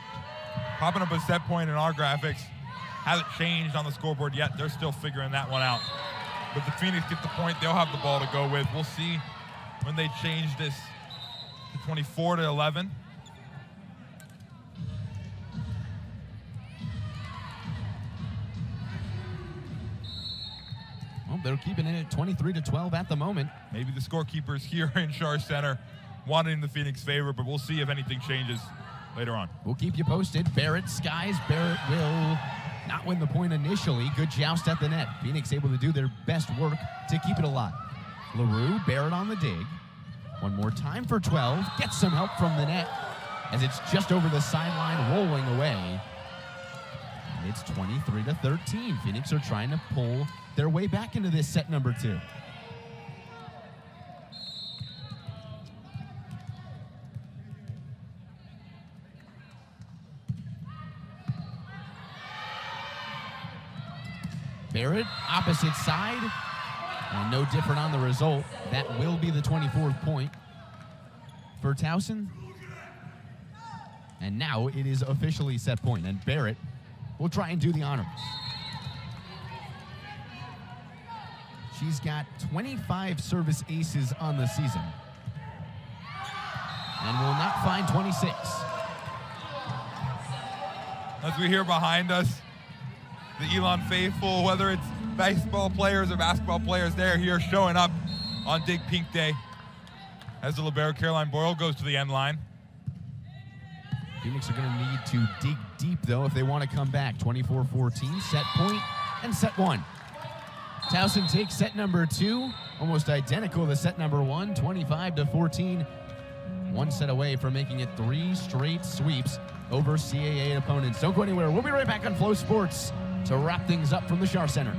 Popping up a set point in our graphics. Hasn't changed on the scoreboard yet. They're still figuring that one out. But the Phoenix get the point. They'll have the ball to go with. We'll see when they change this to 24-11. Well, they're keeping it at 23-12 at the moment. Maybe the scorekeepers here in Shar Center wanted in the Phoenix favor, but we'll see if anything changes later on. We'll keep you posted. Barrett skies. Barrett will not win the point initially. Good joust at the net. Phoenix able to do their best work to keep it alive. LaRue, Barrett on the dig. One more time for 12. Gets some help from the net as it's just over the sideline, rolling away. And it's 23-13. Phoenix are trying to pull their way back into this set number 2. Barrett, opposite side, and no different on the result. That will be the 24th point for Towson. And now it is officially set point, and Barrett will try and do the honors. She's got 25 service aces on the season and will not find 26. As we hear behind us, the Elon faithful, whether it's baseball players or basketball players, they're here showing up on Dig Pink Day as the libero Caroline Boyle goes to the end line. Phoenix are going to need to dig deep, though, if they want to come back. 24-14, set point, and set 1. Towson takes set number 2, almost identical to set number 1, 25-14. One set away from making it 3 straight sweeps over CAA opponents. Don't go anywhere. We'll be right back on Flow Sports to wrap things up from the Shar Center.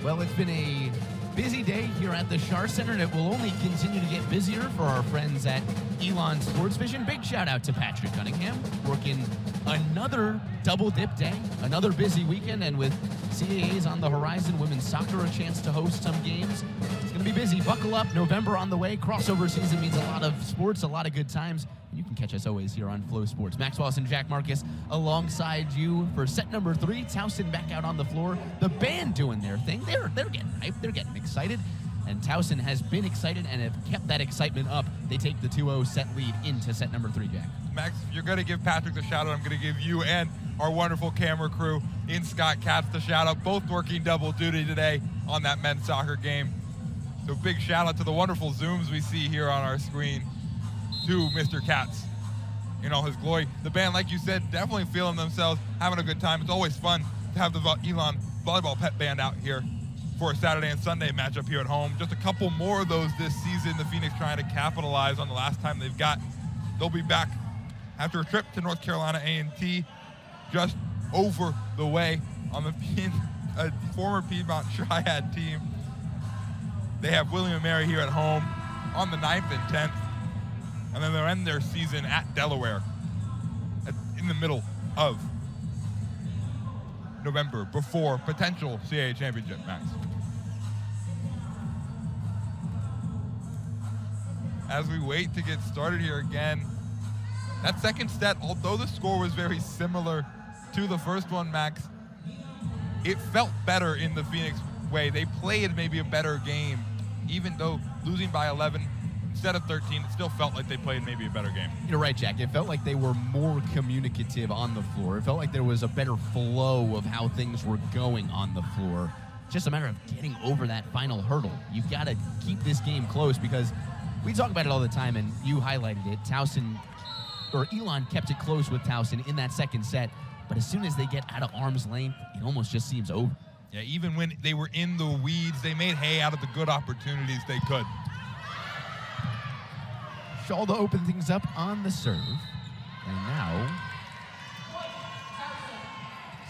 Well, it's been a busy day here at the Schar Center, and it will only continue to get busier for our friends at Elon Sports Vision. Big shout out to Patrick Cunningham, working another double dip day, another busy weekend, and with CAAs on the horizon, women's soccer a chance to host some games. It's going to be busy. Buckle up. November on the way. Crossover season means a lot of sports, a lot of good times. And you can catch us always here on Flow Sports. Max Wallace and Jack Marcus alongside you for set number 3. Towson back out on the floor. The band doing their thing. They're getting hyped. They're getting excited. And Towson has been excited and have kept that excitement up. They take the 2-0 set lead into set number 3, Jack. Max, if you're going to give Patrick the shout out, I'm going to give you and our wonderful camera crew in Scott Katz the shout out, both working double duty today on that men's soccer game. So big shout out to the wonderful Zooms we see here on our screen to Mr. Katz in all his glory. The band, like you said, definitely feeling themselves, having a good time. It's always fun to have the Elon Volleyball Pet Band out here for a Saturday and Sunday matchup here at home. Just a couple more of those this season. The Phoenix trying to capitalize on the last time they've got. They'll be back after a trip to North Carolina A&T, just over the way on the former Piedmont Triad team. They have William & Mary here at home on the 9th and 10th, and then they'll end their season at Delaware in the middle of November before potential CAA championship, Max. As we wait to get started here again, that second set, although the score was very similar to the first one, Max, it felt better in the Phoenix way. They played maybe a better game, even though losing by 11 instead of 13, it still felt like they played maybe a better game. You're right, Jack. It felt like they were more communicative on the floor. It felt like there was a better flow of how things were going on the floor. It's just a matter of getting over that final hurdle. You've got to keep this game close because we talk about it all the time, and you highlighted it. Elon kept it close with Towson in that second set, but as soon as they get out of arm's length, it almost just seems over. Yeah, even when they were in the weeds, they made hay out of the good opportunities they could. Shaw to open things up on the serve. And now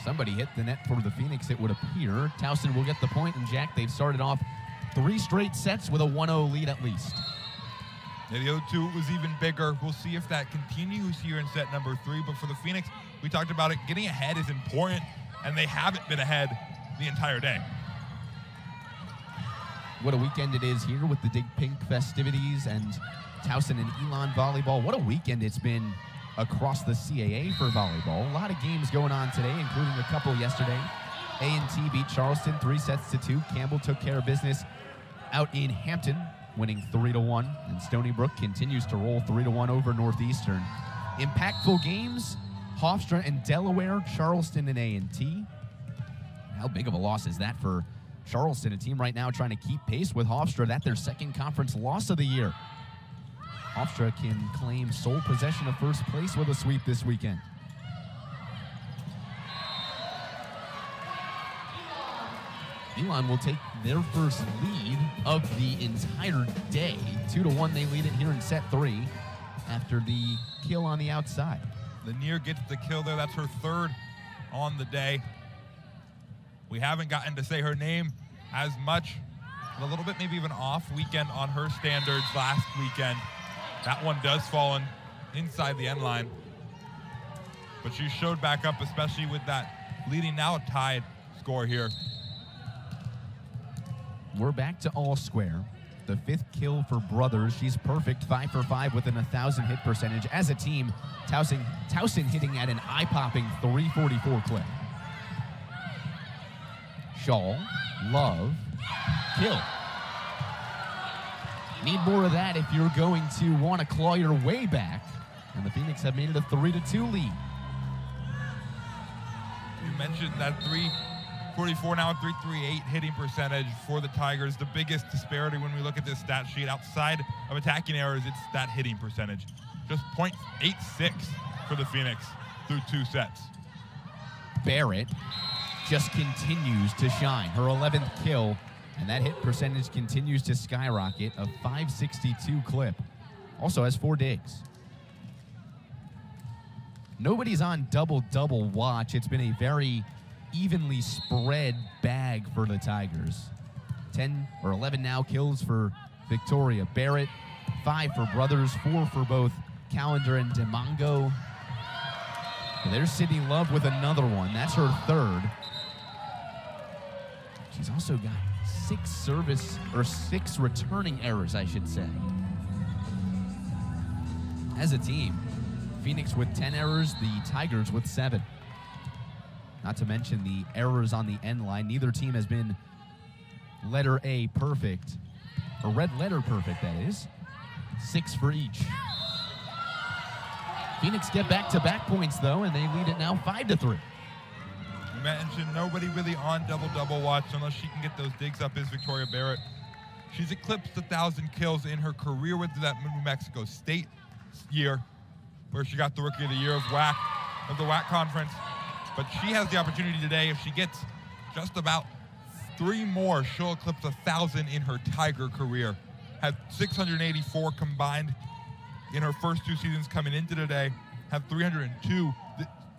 somebody hit the net for the Phoenix, it would appear. Towson will get the point, and Jack, they've started off 3 straight sets with a 1-0 lead at least. Yeah, the other 2 was even bigger. We'll see if that continues here in set number 3. But for the Phoenix, we talked about it. Getting ahead is important, and they haven't been ahead the entire day. What a weekend it is here with the Dig Pink festivities and Towson and Elon volleyball. What a weekend it's been across the CAA for volleyball. A lot of games going on today, including a couple yesterday. A&T beat Charleston 3-2. Campbell took care of business out in Hampton, winning 3-1, and Stony Brook continues to roll 3-1 over Northeastern. Impactful games, Hofstra and Delaware, Charleston and A&T. How big of a loss is that for Charleston, a team right now trying to keep pace with Hofstra? That's their second conference loss of the year. Hofstra can claim sole possession of first place with a sweep this weekend. Elon will take their first lead of the entire day. 2-1, they lead it here in set 3 after the kill on the outside. Lanier gets the kill there. That's her 3rd on the day. We haven't gotten to say her name as much. A little bit maybe even off weekend on her standards last weekend. That one does fall inside the end line. But she showed back up, especially with that leading now a tied score here. We're back to all square. The 5th kill for Brothers. She's perfect, 5 for 5 with an 1,000 hit percentage. As a team, Towson hitting at an eye-popping 344 clip. Shaw, Love, kill. Need more of that if you're going to want to claw your way back. And the Phoenix have made it a 3-2 lead. You mentioned that 344 now, 338 hitting percentage for the Tigers. The biggest disparity when we look at this stat sheet outside of attacking errors, it's that hitting percentage. Just .86 for the Phoenix through 2 sets. Barrett just continues to shine. Her 11th kill, and that hit percentage continues to skyrocket, a 562 clip. Also has 4 digs. Nobody's on double-double watch. It's been a very evenly spread bag for the Tigers. 10 or 11 now kills for Victoria Barrett, 5 for Brothers, 4 for both Calendar and Demongo. There's Sydney Love with another one. That's her third. She's also got 6 returning errors, I should say. As a team, Phoenix with 10 errors, the Tigers with 7. Not to mention the errors on the end line. Neither team has been letter A perfect, or red letter perfect, that is. 6 for each. Phoenix get back-to-back points, though, and they lead it now 5-3. You mentioned nobody really on double-double watch unless she can get those digs up is Victoria Barrett. She's eclipsed 1,000 kills in her career with that New Mexico State year, where she got the Rookie of the Year of the WAC conference. But she has the opportunity today. If she gets just about 3 more, she'll eclipse 1,000 in her Tiger career. Had 684 combined in her first 2 seasons coming into today. Have 302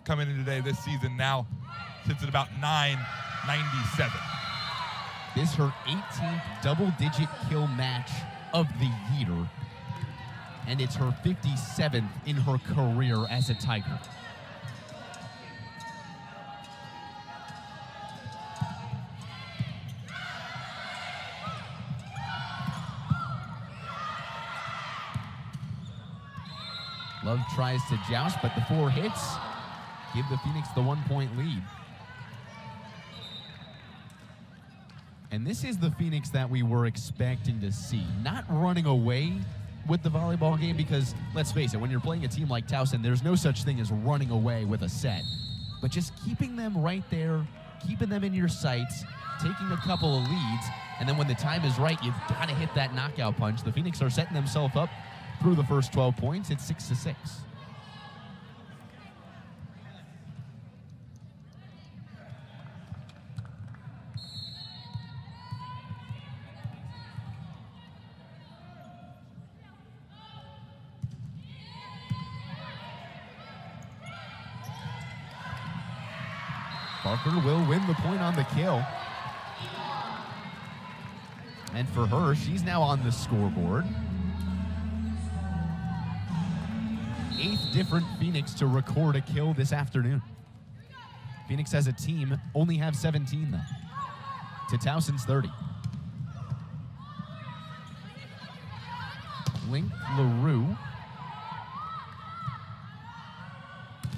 coming in today this season now. Sits at about 997. This is her 18th double-digit kill match of the year, and it's her 57th in her career as a Tiger. Love tries to joust, but the 4 hits give the Phoenix the 1-point lead. And this is the Phoenix that we were expecting to see. Not running away with the volleyball game, because let's face it, when you're playing a team like Towson, there's no such thing as running away with a set. But just keeping them right there, keeping them in your sights, taking a couple of leads, and then when the time is right, you've got to hit that knockout punch. The Phoenix are setting themselves up through the first 12 points. It's 6-6. Barker will win the point on the kill. And for her, she's now on the scoreboard. 8th different Phoenix to record a kill this afternoon. Phoenix as a team only have 17, though, to Towson's 30. Link LaRue.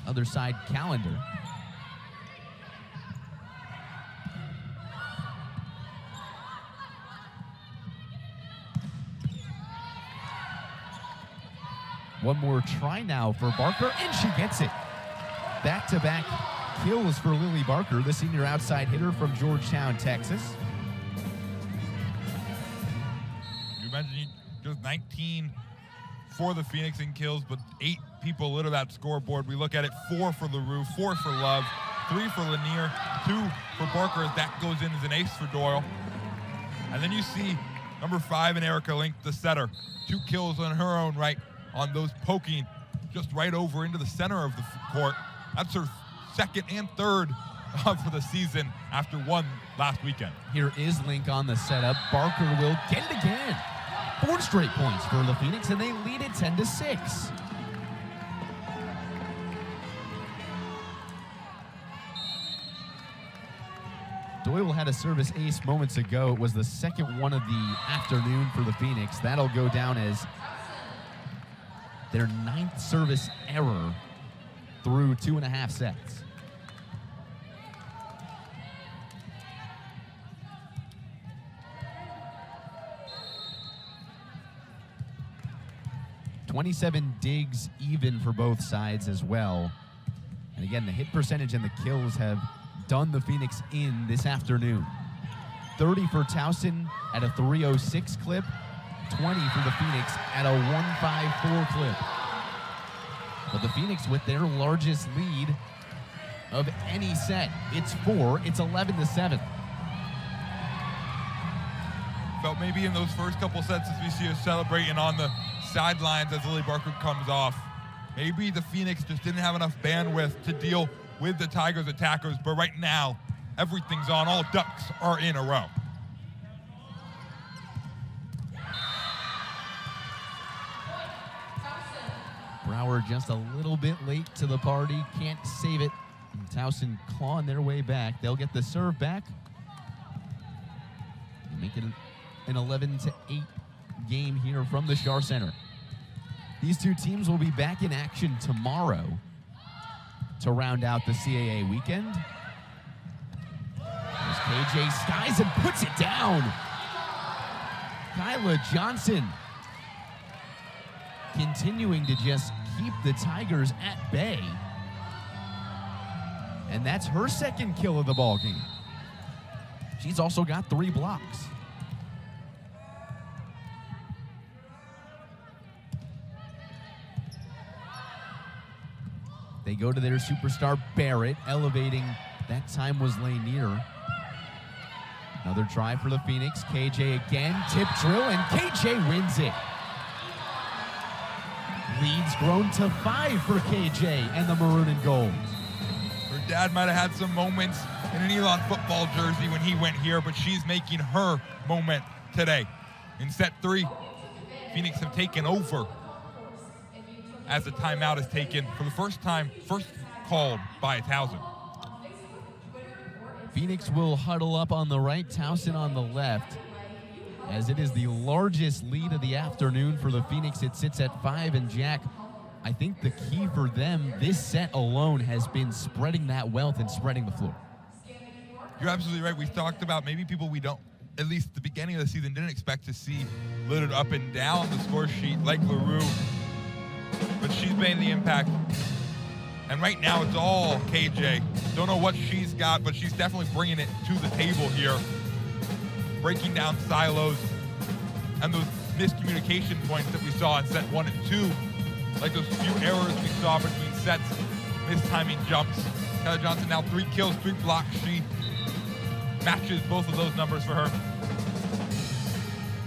Other side, Calendar. One more try now for Barker, and she gets it. Back-to-back kills for Lily Barker, the senior outside hitter from Georgetown, Texas. You mentioned just 19 for the Phoenix in kills, but 8 people litter that scoreboard. We look at it, 4 for LaRue, 4 for Love, 3 for Lanier, 2 for Barker as that goes in as an ace for Doyle. And then you see number 5 in Erica Link, the setter. 2 kills on her own right on those poking just right over into the center of the court. That's her 2nd and 3rd for the season after 1 last weekend. Here is Link on the setup. Barker will get it again. 4 straight points for the Phoenix, and they lead it 10-6. Doyle had a service ace moments ago. It was the 2nd one of the afternoon for the Phoenix. That'll go down as their 9th service error through 2.5 sets. "27 digs even for both sides as well. And again, the hit percentage and the kills have done the Phoenix in this afternoon. 30 for Towson at a 306 clip. 20 for the Phoenix at a 154 clip. But the Phoenix with their largest lead of any set. It's 4. It's 11-7. Felt maybe in those first couple sets as we see her celebrating on the sidelines as Lily Barker comes off. Maybe the Phoenix just didn't have enough bandwidth to deal with the Tigers' attackers, but right now Everything's on. All ducks are in a row. Brower just a little bit late to the party. Can't save it. And Towson clawing their way back. They'll get the serve back. Make it an 11-8 game here from the Schar Center. These two teams will be back in action tomorrow to round out the CAA weekend. There's KJ skies and puts it down. Kyla Johnson continuing to just keep the Tigers at bay. And that's her second kill of the ball game. She's also got 3 blocks. They go to their superstar Barrett, elevating. That time was Lanier. Another try for the Phoenix. KJ again, tip drill, and KJ wins it. Lead's grown to 5 for KJ and the maroon and gold. Her dad might have had some moments in an Elon football jersey when he went here, but she's making her moment today. In set 3, Phoenix have taken over as the timeout is taken for the first time, first called by Towson. Phoenix will huddle up on the right, Towson on the left. As it is the largest lead of the afternoon for the Phoenix, it sits at 5. And Jack, I think the key for them this set alone has been spreading that wealth and spreading the floor. You're absolutely right. We talked about maybe people we don't, at least at the beginning of the season, didn't expect to see littered up and down the score sheet like LaRue. But she's made the impact. And right now it's all KJ. Don't know what she's got, but she's definitely bringing it to the table here. Breaking down silos and those miscommunication points that we saw in set 1 and 2. Like those few errors we saw between sets, mistiming jumps. Kaitlyn Johnson now 3 kills, 3 blocks. She matches both of those numbers for her.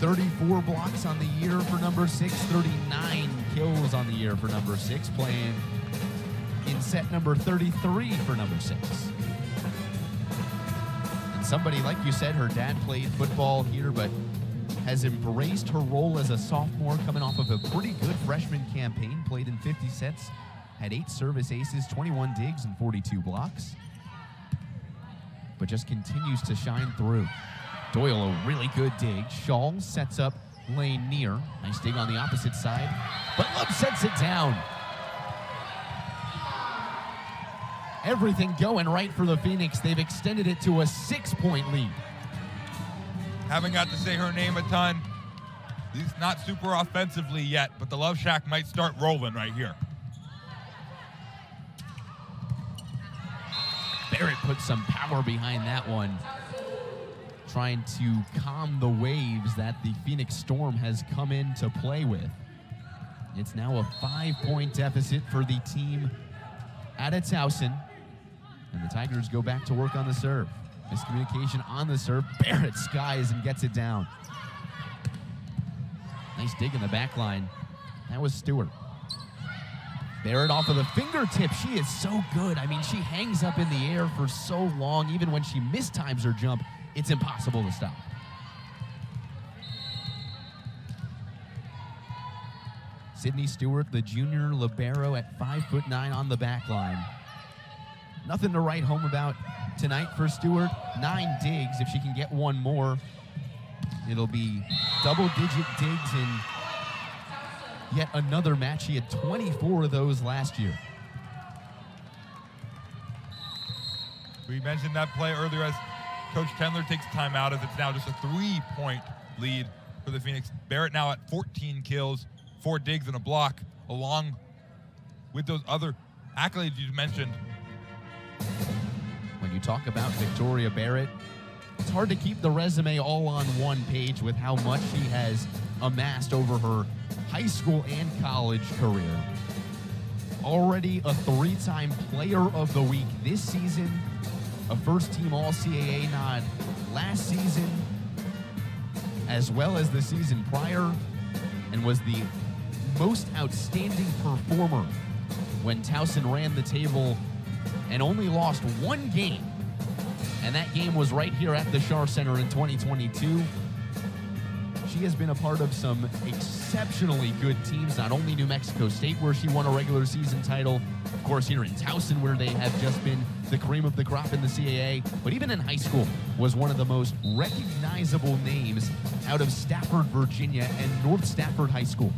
34 blocks on the year for number 6, 39 kills on the year for number 6, playing in set number 33 for number 6. And somebody, like you said, her dad played football here, but has embraced her role as a sophomore, coming off of a pretty good freshman campaign, played in 50 sets, had 8 service aces, 21 digs, and 42 blocks. But just continues to shine through. Doyle, a really good dig. Shaw sets up Lanier. Nice dig on the opposite side, but Love sets it down. Everything going right for the Phoenix. They've extended it to a 6-point lead. Haven't got to say her name a ton. At least not super offensively yet, but the Love Shack might start rolling right here. Barrett put some power behind that one, trying to calm the waves that the Phoenix Storm has come in to play with. It's now a 5-point deficit for the team at Towson, and the Tigers go back to work on the serve. Miscommunication on the serve. Barrett skies and gets it down. Nice dig in the back line. That was Stewart. Barrett off of the fingertip. She is so good. I mean, she hangs up in the air for so long. Even when she mistimes her jump, it's impossible to stop. Sydney Stewart, the junior libero, at 5'9" on the back line. Nothing to write home about tonight for Stewart. 9 digs. If she can get one more, it'll be double-digit digs in yet another match. She had 24 of those last year. We mentioned that play earlier as Coach Tendler takes time out, as it's now just a 3-point lead for the Phoenix. Barrett now at 14 kills, 4 digs and a block, along with those other accolades you mentioned. When you talk about Victoria Barrett, it's hard to keep the resume all on one page with how much she has amassed over her high school and college career. Already a 3-time Player of the Week this season, a first-team All-CAA nod last season, as well as the season prior, and was the most outstanding performer when Towson ran the table and only lost 1 game And that game was right here at the Schar Center in 2022. She has been a part of some exceptionally good teams, not only New Mexico State, where she won a regular season title, of course here in Towson, where they have just been the cream of the crop in the CAA, but even in high school was one of the most recognizable names out of Stafford, Virginia, and North Stafford High School.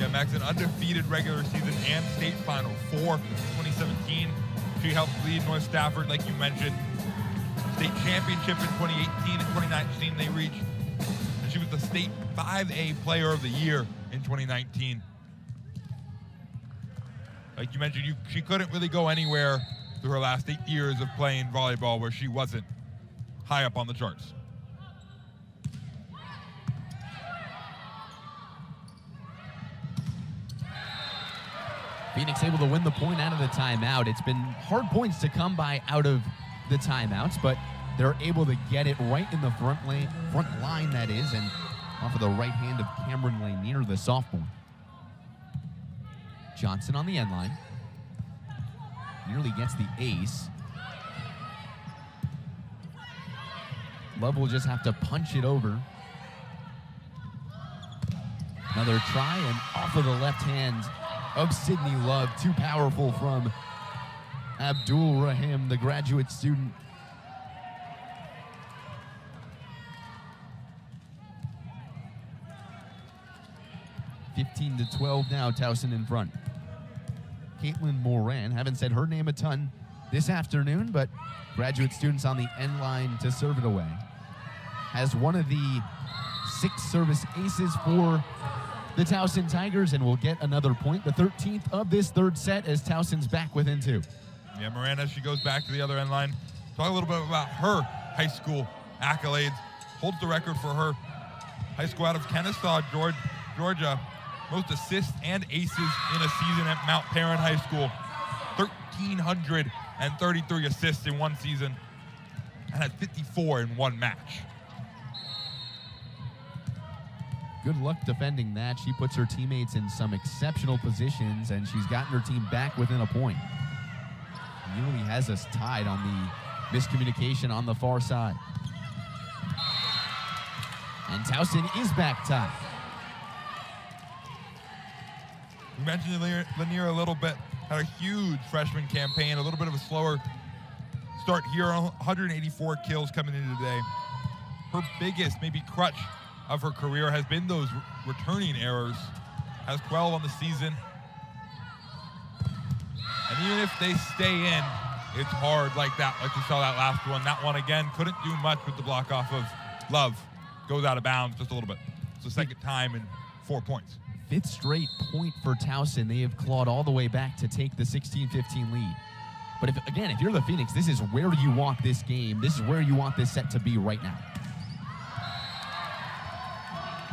Yeah, Max, an undefeated regular season and state final for 2017. She helped lead North Stafford, like you mentioned. State championship in 2018 and 2019 they reached. And she was the state 5A player of the year in 2019. Like you mentioned, she couldn't really go anywhere through her last 8 years of playing volleyball where she wasn't high up on the charts. Phoenix able to win the point out of the timeout. It's been hard points to come by out of the timeouts, but they're able to get it right in the front line, that is, and off of the right hand of Cameron Lanier, the sophomore. Johnson on the end line. Nearly gets the ace. Love will just have to punch it over. Another try, and off of the left hand of Sydney Love. Too powerful from Abdul Rahim, the graduate student. (15-12) now, Towson in front. Kaitlyn Moran, haven't said her name a ton this afternoon, but graduate students on the end line to serve it away. Has one of the 6 service aces for the Towson Tigers, and will get another point, the 13th of this third set, as Towson's back within 2. Yeah, Moran, as she goes back to the other end line, talk a little bit about her high school accolades. Holds the record for her high school out of Kennesaw, Georgia. Most assists and aces in a season at Mount Perrin High School. 1,333 assists in one season, and had 54 in one match. Good luck defending that. She puts her teammates in some exceptional positions, and she's gotten her team back within a point. Nearly has us tied on the miscommunication on the far side. And Towson is back tied. We mentioned Lanier a little bit. Had a huge freshman campaign, a little bit of a slower start here. 184 kills coming in today. Her biggest, maybe, crutch of her career has been those returning errors. Has 12 on the season. And even if they stay in, it's hard like that, like we saw that last one. That one, again, couldn't do much with the block off of Love. Goes out of bounds just a little bit. It's the second time in 4 points. 5th straight point for Towson. They have clawed all the way back to take the 16-15 lead. But if you're the Phoenix, this is where you want this game. This is where you want this set to be right now.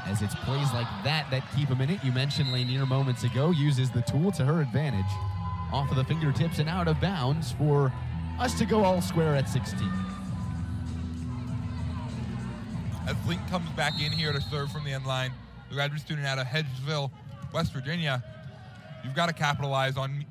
As it's plays like that keep them in it. You mentioned Lanier moments ago, uses the tool to her advantage. Off of the fingertips and out of bounds for us to go all square at 16. As Link comes back in here to serve from the end line, the graduate student out of Hedgesville, West Virginia, you've got to capitalize on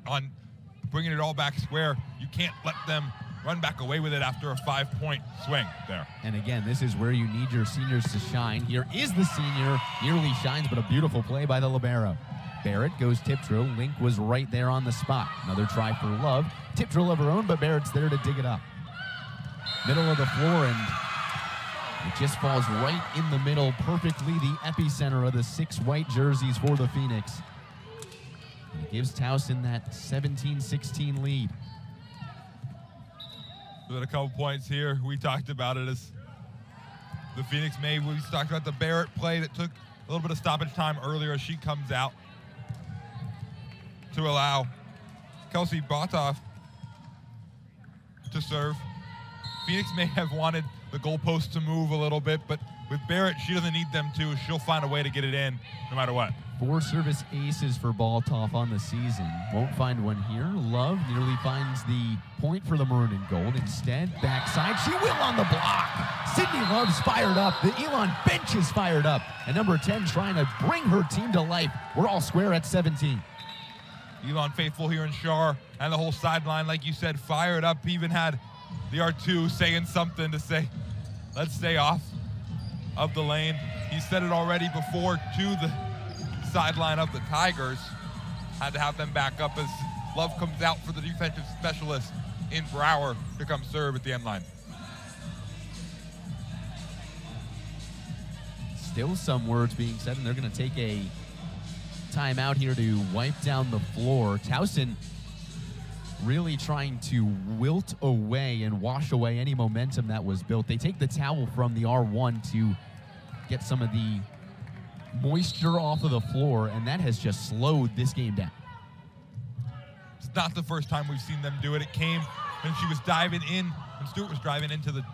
bringing it all back square. You can't let them run back away with it after a 5-point swing there. And again, this is where you need your seniors to shine. Here is the senior, nearly shines, but a beautiful play by the libero. Barrett goes tip drill. Link was right there on the spot. Another try for Love. Tip drill of her own, but Barrett's there to dig it up. Middle of the floor, and it just falls right in the middle, perfectly the epicenter of the 6 white jerseys for the Phoenix. And it gives Towson that 17-16 lead. With a couple points here, we talked about it as the Phoenix made. We talked about the Barrett play that took a little bit of stoppage time earlier as she comes out to allow Kelsey Botoff to serve. Phoenix may have wanted the goalpost to move a little bit, but with Barrett, she doesn't need them to. She'll find a way to get it in no matter what. 4 service aces for Baltoff on the season. Won't find one here. Love nearly finds the point for the maroon and gold. Instead, backside, she will on the block. Sydney Love's fired up. The Elon bench is fired up. And number 10 trying to bring her team to life. We're all square at 17. Elon faithful here in Schar, and the whole sideline, like you said, fired up. Even had The R2 saying something to say, let's stay off of the lane. He said it already before to the sideline of the Tigers. Had to have them back up as Love comes out for the defensive specialist in Brower to come serve at the end line. Still some words being said, and they're going to take a timeout here to wipe down the floor. Towson really trying to wilt away and wash away any momentum that was built. They take the towel from the R1 to get some of the moisture off of the floor, and that has just slowed this game down. It's not the first time we've seen them do it. It came when she was diving in, when Stewart was driving into the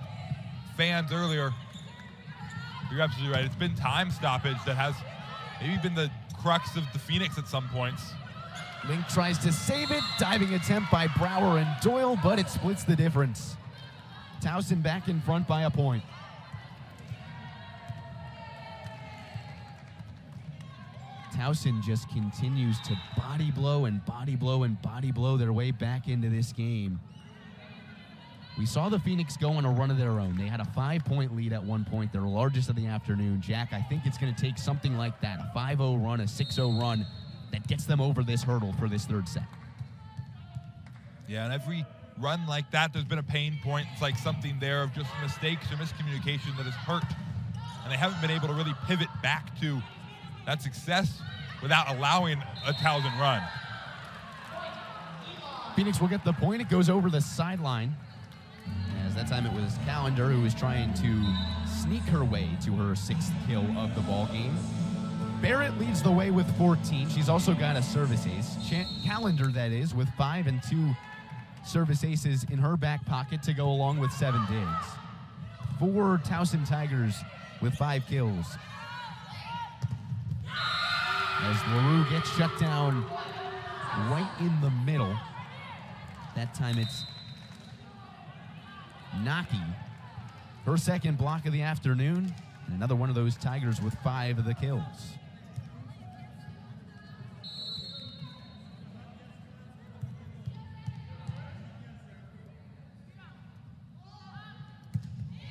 fans earlier. You're absolutely right. It's been time stoppage that has maybe been the crux of the Phoenix at some points. Link tries to save it. Diving attempt by Brower and Doyle, but it splits the difference. Towson back in front by a point. Towson just continues to body blow and body blow and body blow their way back into this game. We saw the Phoenix go on a run of their own. They had a 5-point lead at one point, their largest of the afternoon. Jack, I think it's going to take something like that, a 5-0 run, a 6-0 run, that gets them over this hurdle for this third set. Yeah, and every run like that, there's been a pain point. It's like something there of just mistakes or miscommunication that has hurt. And they haven't been able to really pivot back to that success without allowing a Towson run. Phoenix will get the point. It goes over the sideline. As that time it was Callender who was trying to sneak her way to her 6th kill of the ball game. Barrett leads the way with 14. She's also got a service ace. Callender, that is, with 5 and 2 service aces in her back pocket to go along with 7 digs. 4 Towson Tigers with 5 kills. As LaRue gets shut down right in the middle. That time it's Naki. Her second block of the afternoon. And another one of those Tigers with 5 of the kills.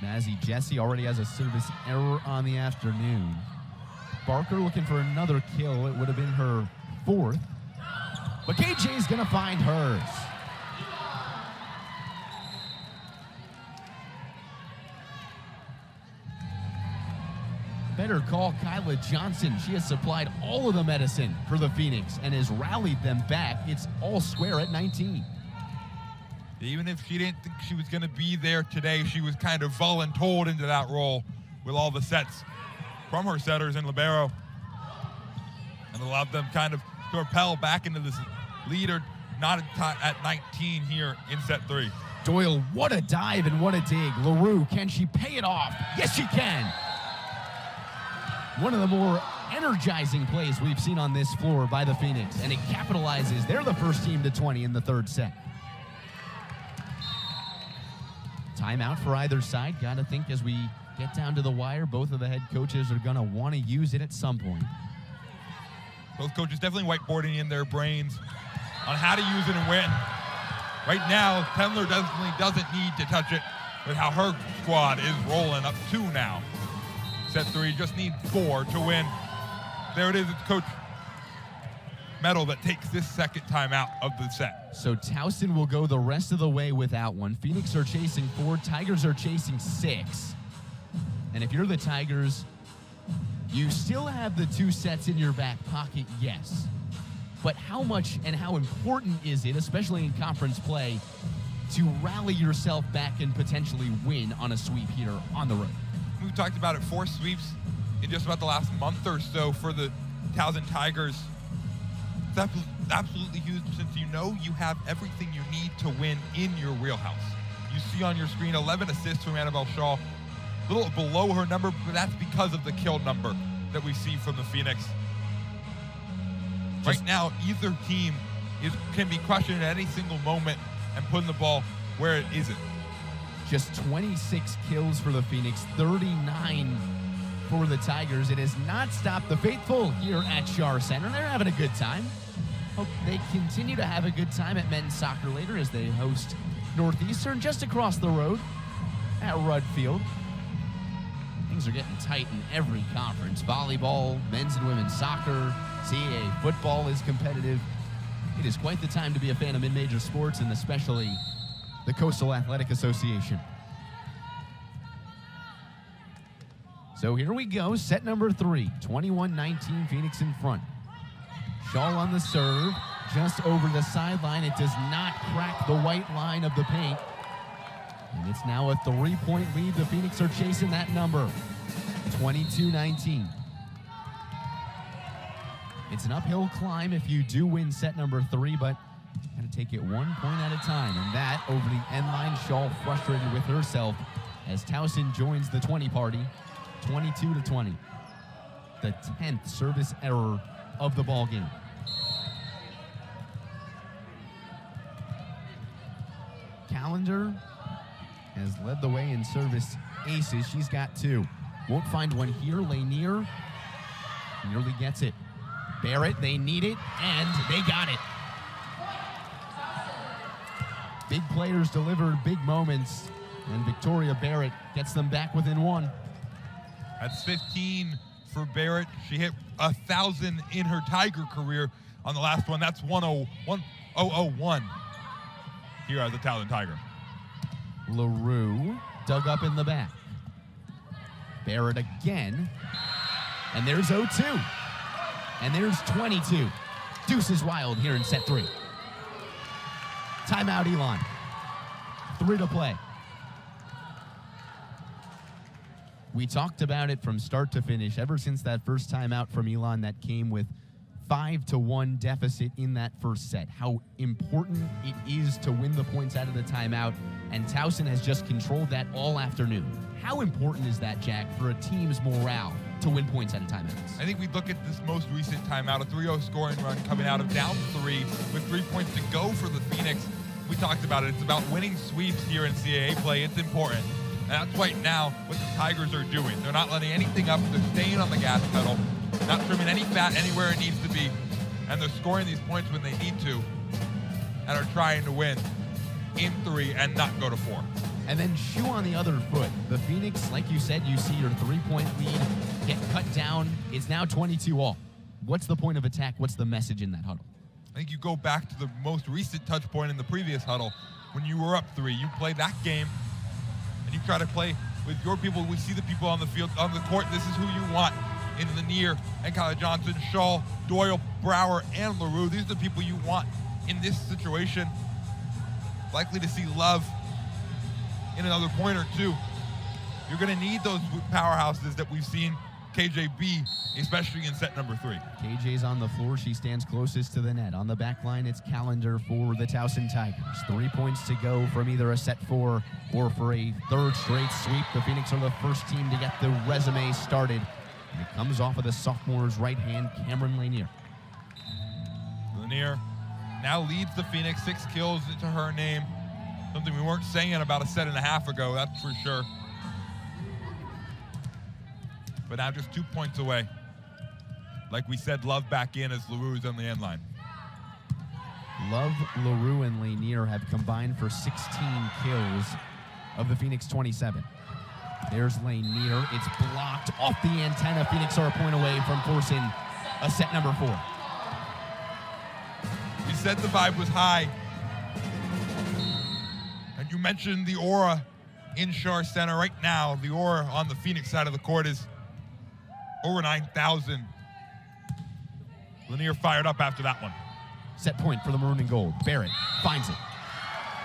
Mazzy Jesse already has a service error on the afternoon. Barker looking for another kill. It would have been her 4th. But KJ's going to find hers. Better call Kyla Johnson. She has supplied all of the medicine for the Phoenix and has rallied them back. It's all square at 19. Even if she didn't think she was going to be there today, she was kind of voluntold into that role with all the sets from her setters and libero, and allowed them kind of to propel back into this lead or not at 19 here in set 3. Doyle, what a dive and what a dig. LaRue, can she pay it off? Yes, she can. One of the more energizing plays we've seen on this floor by the Phoenix, and it capitalizes. They're the first team to 20 in the third set. Timeout for either side. Got to think as we get down to the wire, both of the head coaches are going to want to use it at some point. Both coaches definitely whiteboarding in their brains on how to use it and when. Right now, Pendler definitely doesn't need to touch it with how her squad is rolling up 2 now. Set 3, just need 4 to win. There it is, it's Coach Metal that takes this second timeout of the set. So Towson will go the rest of the way without one. Phoenix are chasing 4, Tigers are chasing 6. And if you're the Tigers, you still have the 2 sets in your back pocket, yes. But how much and how important is it, especially in conference play, to rally yourself back and potentially win on a sweep here on the road? We've talked about it, 4 sweeps in just about the last month or so for the Towson Tigers. It's absolutely huge since you know you have everything you need to win in your wheelhouse. You see on your screen 11 assists from Annabelle Shaw. A little below her number, but that's because of the kill number that we see from the Phoenix. Right now, either team can be crushing at any single moment and putting the ball where it isn't. Just 26 kills for the Phoenix, 39 for the Tigers. It has not stopped the faithful here at Schar Center. They're having a good time. Hope they continue to have a good time at men's soccer later as they host Northeastern, just across the road at Rudd Field. Things are getting tight in every conference. Volleyball, men's and women's soccer, CAA football is competitive. It is quite the time to be a fan of mid-major sports, and especially the Coastal Athletic Association. So here we go, set number 3, 21-19, Phoenix in front. Shaw on the serve, just over the sideline. It does not crack the white line of the paint. And it's now a 3-point lead. The Phoenix are chasing that number, 22-19. It's an uphill climb if you do win set number 3, but got to take it 1 point at a time. And that over the end line, Shaw frustrated with herself as Towson joins the 20 party, 22-20. The 10th service error of the ball game. Calendar has led the way in service aces. She's got 2. Won't find one here. Lanier nearly gets it. Barrett, they need it, and they got it. Big players deliver big moments, and Victoria Barrett gets them back within 1. That's 15 for Barrett. She hit 1,000 in her Tiger career on the last one. That's 101 here as a Towson Tiger. LaRue dug up in the back. Barrett again, and there's 0-2. And there's 22. Deuces wild here in set 3. Timeout, Elon. 3 to play. We talked about it from start to finish ever since that first timeout from Elon that came with 5-1 deficit in that first set. How important it is to win the points out of the timeout, and Towson has just controlled that all afternoon. How important is that, Jack, for a team's morale to win points out of timeouts? I think we look at this most recent timeout, a 3-0 scoring run coming out of down 3 with 3 points to go for the Phoenix. We talked about it. It's about winning sweeps here in CAA play. It's important. And that's right now what the Tigers are doing. They're not letting anything up. They're staying on the gas pedal, not trimming any fat anywhere it needs to be. And they're scoring these points when they need to and are trying to win in 3 and not go to 4. And then shoe on the other foot. The Phoenix, like you said, you see your 3-point lead get cut down. It's now 22 all. What's the point of attack? What's the message in that huddle? I think you go back to the most recent touch point in the previous huddle when you were up 3. You play that game and you try to play with your people. We see the people on the field, on the court. This is who you want in Lanier and Kaitlyn Johnson, Shaw, Doyle, Brower, and LaRue. These are the people you want in this situation. Likely to see Love in another point or 2. You're going to need those powerhouses that we've seen KJB, especially in set number 3. KJ's on the floor. She stands closest to the net. On the back line, it's Calendar for the Towson Tigers. 3 points to go from either a set 4 or for a 3rd straight sweep. The Phoenix are the first team to get the resume started. And it comes off of the sophomore's right hand, Cameron Lanier. Lanier now leads the Phoenix, 6 kills to her name. Something we weren't saying about a set and a half ago, that's for sure. But now just 2 points away. Like we said, Love back in as LaRue's on the end line. Love, LaRue, and Lanier have combined for 16 kills of the Phoenix 27. There's Lanier. It's blocked off the antenna. Phoenix are a point away from forcing a set number 4. You said the vibe was high. And you mentioned the aura in Shar Center. Right now, the aura on the Phoenix side of the court is over 9,000. Lanier fired up after that one. Set point for the maroon and gold. Barrett finds it.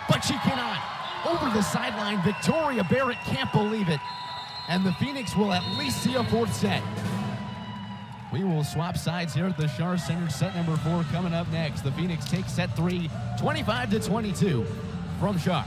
But she cannot. Over the sideline, Victoria Barrett can't believe it. And the Phoenix will at least see a 4th set. We will swap sides here at the Shar Center. Set number 4 coming up next. The Phoenix takes set 3, 25-22 from Shar.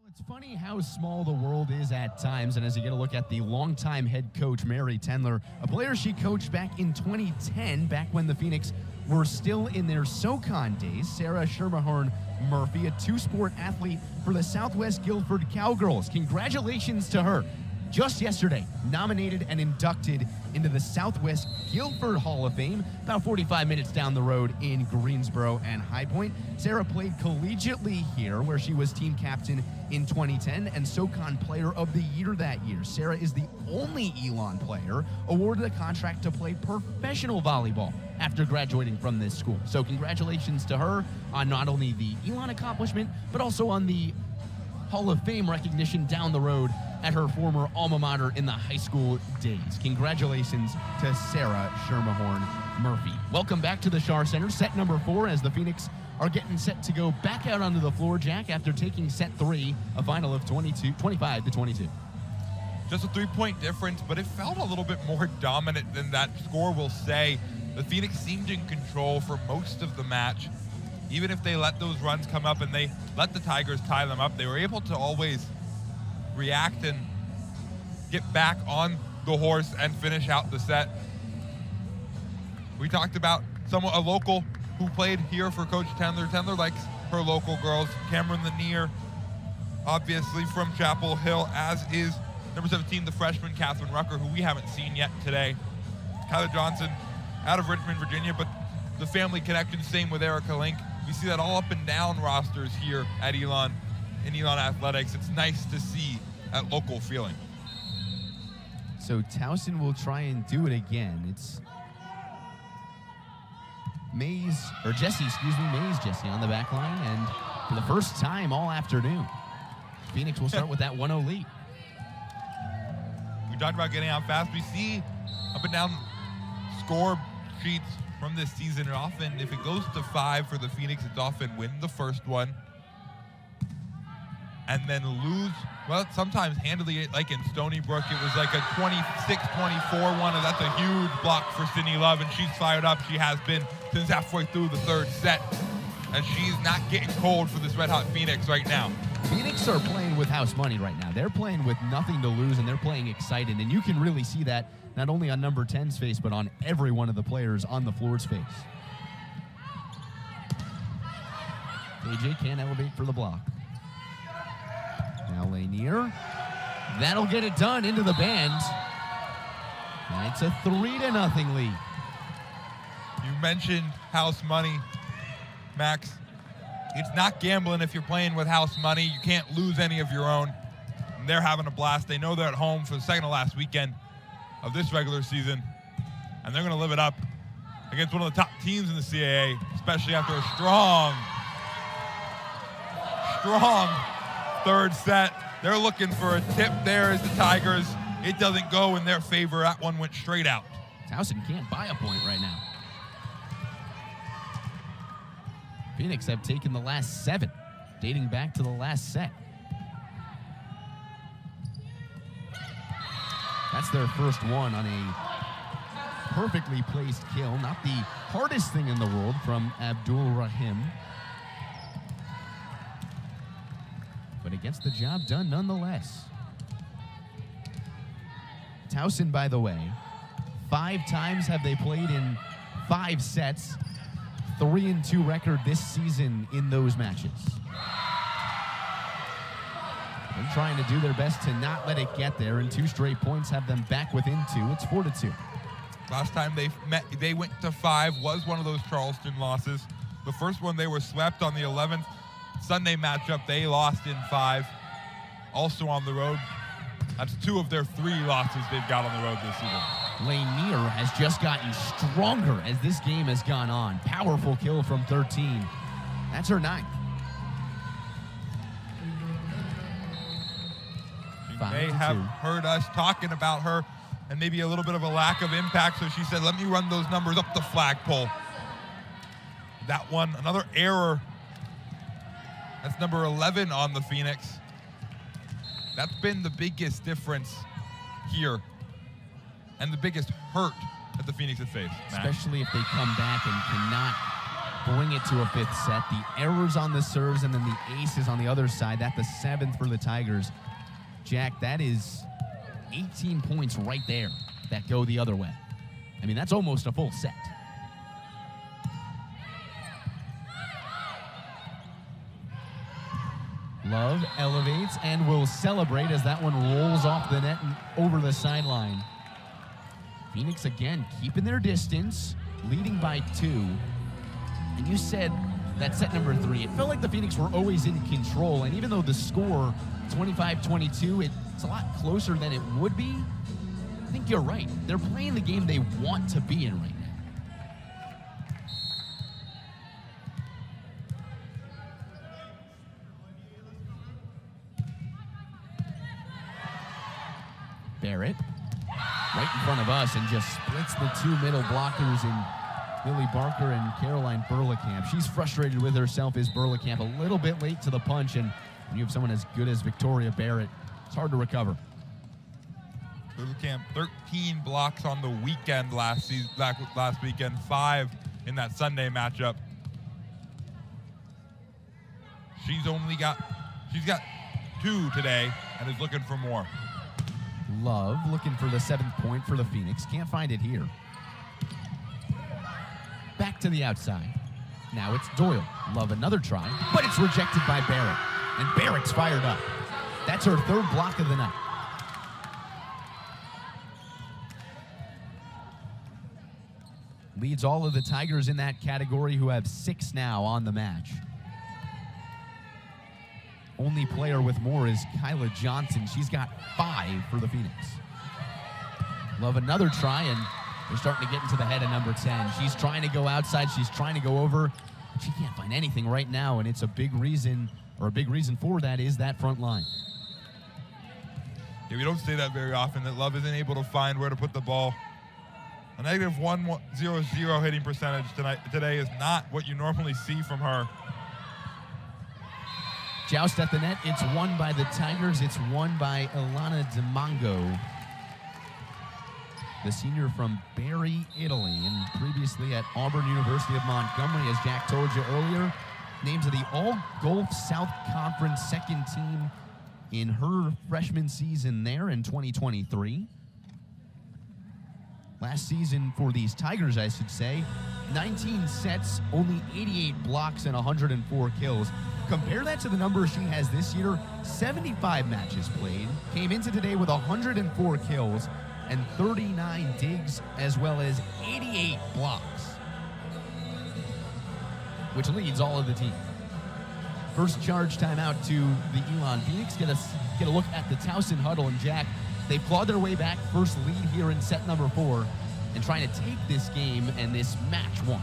It's funny how small the world is at times, and as you get a look at the longtime head coach, Mary Tendler, a player she coached back in 2010, back when the Phoenix were still in their SoCon days, Sarah Schermerhorn Murphy, a two-sport athlete for the Southwest Guilford Cowgirls. Congratulations to her. Just yesterday, nominated and inducted into the Southwest Guilford Hall of Fame, about 45 minutes down the road in Greensboro and High Point. Sarah played collegiately here, where she was team captain in 2010 and SoCon Player of the Year that year. Sarah is the only Elon player awarded a contract to play professional volleyball after graduating from this school. So congratulations to her on not only the Elon accomplishment, but also on the Hall of Fame recognition down the road at her former alma mater in the high school days. Congratulations to Sarah Schermerhorn Murphy. Welcome back to the Schar Center. Set number 4 as the Phoenix are getting set to go back out onto the floor, Jack, after taking set 3, a final of 25-22. Just a 3-point difference, but it felt a little bit more dominant than that score will say. The Phoenix seemed in control for most of the match. Even if they let those runs come up and they let the Tigers tie them up, they were able to always react and get back on the horse and finish out the set. We talked about a local who played here for Coach Tendler. Tendler likes her local girls. Cameron Lanier, obviously from Chapel Hill, as is number 17, the freshman Catherine Rucker, who we haven't seen yet today. Kyla Johnson out of Richmond, Virginia, but the family connection, same with Erica Link. We see that all up and down rosters here at Elon, in Elon Athletics. It's nice to see that local feeling. So Towson will try and do it again. It's Jesse on the back line, and for the first time all afternoon, Phoenix will start with that 1-0 lead. We talked about getting out fast. We see up and down score sheets from this season, and often if it goes to 5 for the Phoenix, it's often win the first one and then lose, well, sometimes handily, like in Stony Brook, it was like a 26-24 one, and that's a huge block for Sydney Love, and she's fired up. She has been since halfway through the third set, and she's not getting cold for this red-hot Phoenix right now. Phoenix are playing with house money right now. They're playing with nothing to lose, and they're playing excited, and you can really see that not only on number 10's face, but on every one of the players on the floor's face. KJ can't elevate for the block. Now Lanier. That'll get it done into the band. And it's a 3-0 lead. You mentioned house money, Max. It's not gambling if you're playing with house money. You can't lose any of your own. And they're having a blast. They know they're at home for the second to last weekend of this regular season, and they're going to live it up against one of the top teams in the CAA, especially after a strong third set. They're looking for a tip there as the Tigers. It doesn't go in their favor. That one went straight out. Towson can't buy a point right now. Phoenix have taken the last 7, dating back to the last set. That's their first one on a perfectly placed kill. Not the hardest thing in the world from Abdul Rahim, but it gets the job done nonetheless. Towson, by the way, 5 times have they played in 5 sets. 3-2 record this season in those matches. They're trying to do their best to not let it get there, and 2 straight points have them back within 2. It's 4-2. Last time they went to 5 was one of those Charleston losses. The first one they were swept on the 11th Sunday matchup. They lost in 5, also on the road. That's 2 of their 3 losses they've got on the road this season. Lanier has just gotten stronger as this game has gone on. Powerful kill from 13. That's her 9th. She may have heard us talking about her and maybe a little bit of a lack of impact, so she said, let me run those numbers up the flagpole. That one, another error. That's number 11 on the Phoenix. That's been the biggest difference here and the biggest hurt that the Phoenix have faced. Especially if they come back and cannot bring it to a fifth set. The errors on the serves and then the aces on the other side. That's the 7th for the Tigers. Jack, that is 18 points right there that go the other way. I mean, that's almost a full set. Love elevates and will celebrate as that one rolls off the net and over the sideline. Phoenix again keeping their distance, leading by 2. And you said that set number 3, it felt like the Phoenix were always in control. And even though the score 25-22, it's a lot closer than it would be, I think you're right. They're playing the game they want to be in right now. Barrett, right in front of us, and just splits the 2 middle blockers in Lily Barker and Caroline Burlekamp. She's frustrated with herself as Burlekamp, a little bit late to the punch, and when you have someone as good as Victoria Barrett, it's hard to recover. Burlekamp, 13 blocks on the weekend last weekend, 5 in that Sunday matchup. She's got 2 today and is looking for more. Love looking for the 7th point for the Phoenix. Can't find it here. Back to the outside. Now it's Doyle. Love another try, but it's rejected by Barrett. And Barrett's fired up. That's her 3rd block of the night. Leads all of the Tigers in that category, who have 6 now on the match. Only player with more is Kyla Johnson. She's got 5 for the Phoenix. Love another try, and they're starting to get into the head of number 10. She's trying to go outside. She's trying to go over. But she can't find anything right now, and it's a big reason for that is that front line. Yeah, we don't say that very often, that Love isn't able to find where to put the ball. A negative 1.00 hitting percentage today is not what you normally see from her. Joust at the net. It's won by the Tigers. It's won by Ilana Dimongo, the senior from Bari, Italy, and previously at Auburn University of Montgomery, as Jack told you earlier. Named to the All-Gulf South Conference second team in her freshman season there in 2023. Last season for these Tigers, I should say, 19 sets, only 88 blocks, and 104 kills. Compare that to the numbers she has this year. 75 matches played, came into today with 104 kills and 39 digs, as well as 88 blocks, which leads all of the team. First charge timeout to the Elon Phoenix. Get a look at the Towson huddle, and Jack, they've clawed their way back. First lead here in set number 4, and trying to take this game and this match 1.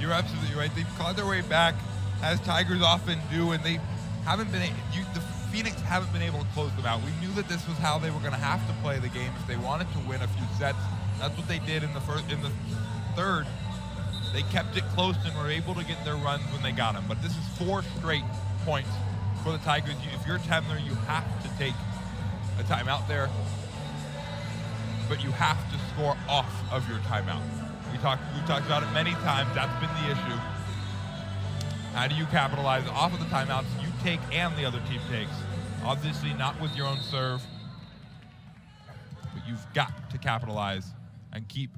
You're absolutely right. They've clawed their way back, as Tigers often do, and they haven't been. The Phoenix haven't been able to close them out. We knew that this was how they were going to have to play the game if they wanted to win a few sets. That's what they did in the third. They kept it close and were able to get their runs when they got them. But this is 4 straight points for the Tigers. If you're Temler, you have to take a timeout there, but you have to score off of your timeout. We talked about it many times. That's been the issue. How do you capitalize off of the timeouts you take and the other team takes? Obviously not with your own serve, but you've got to capitalize and keep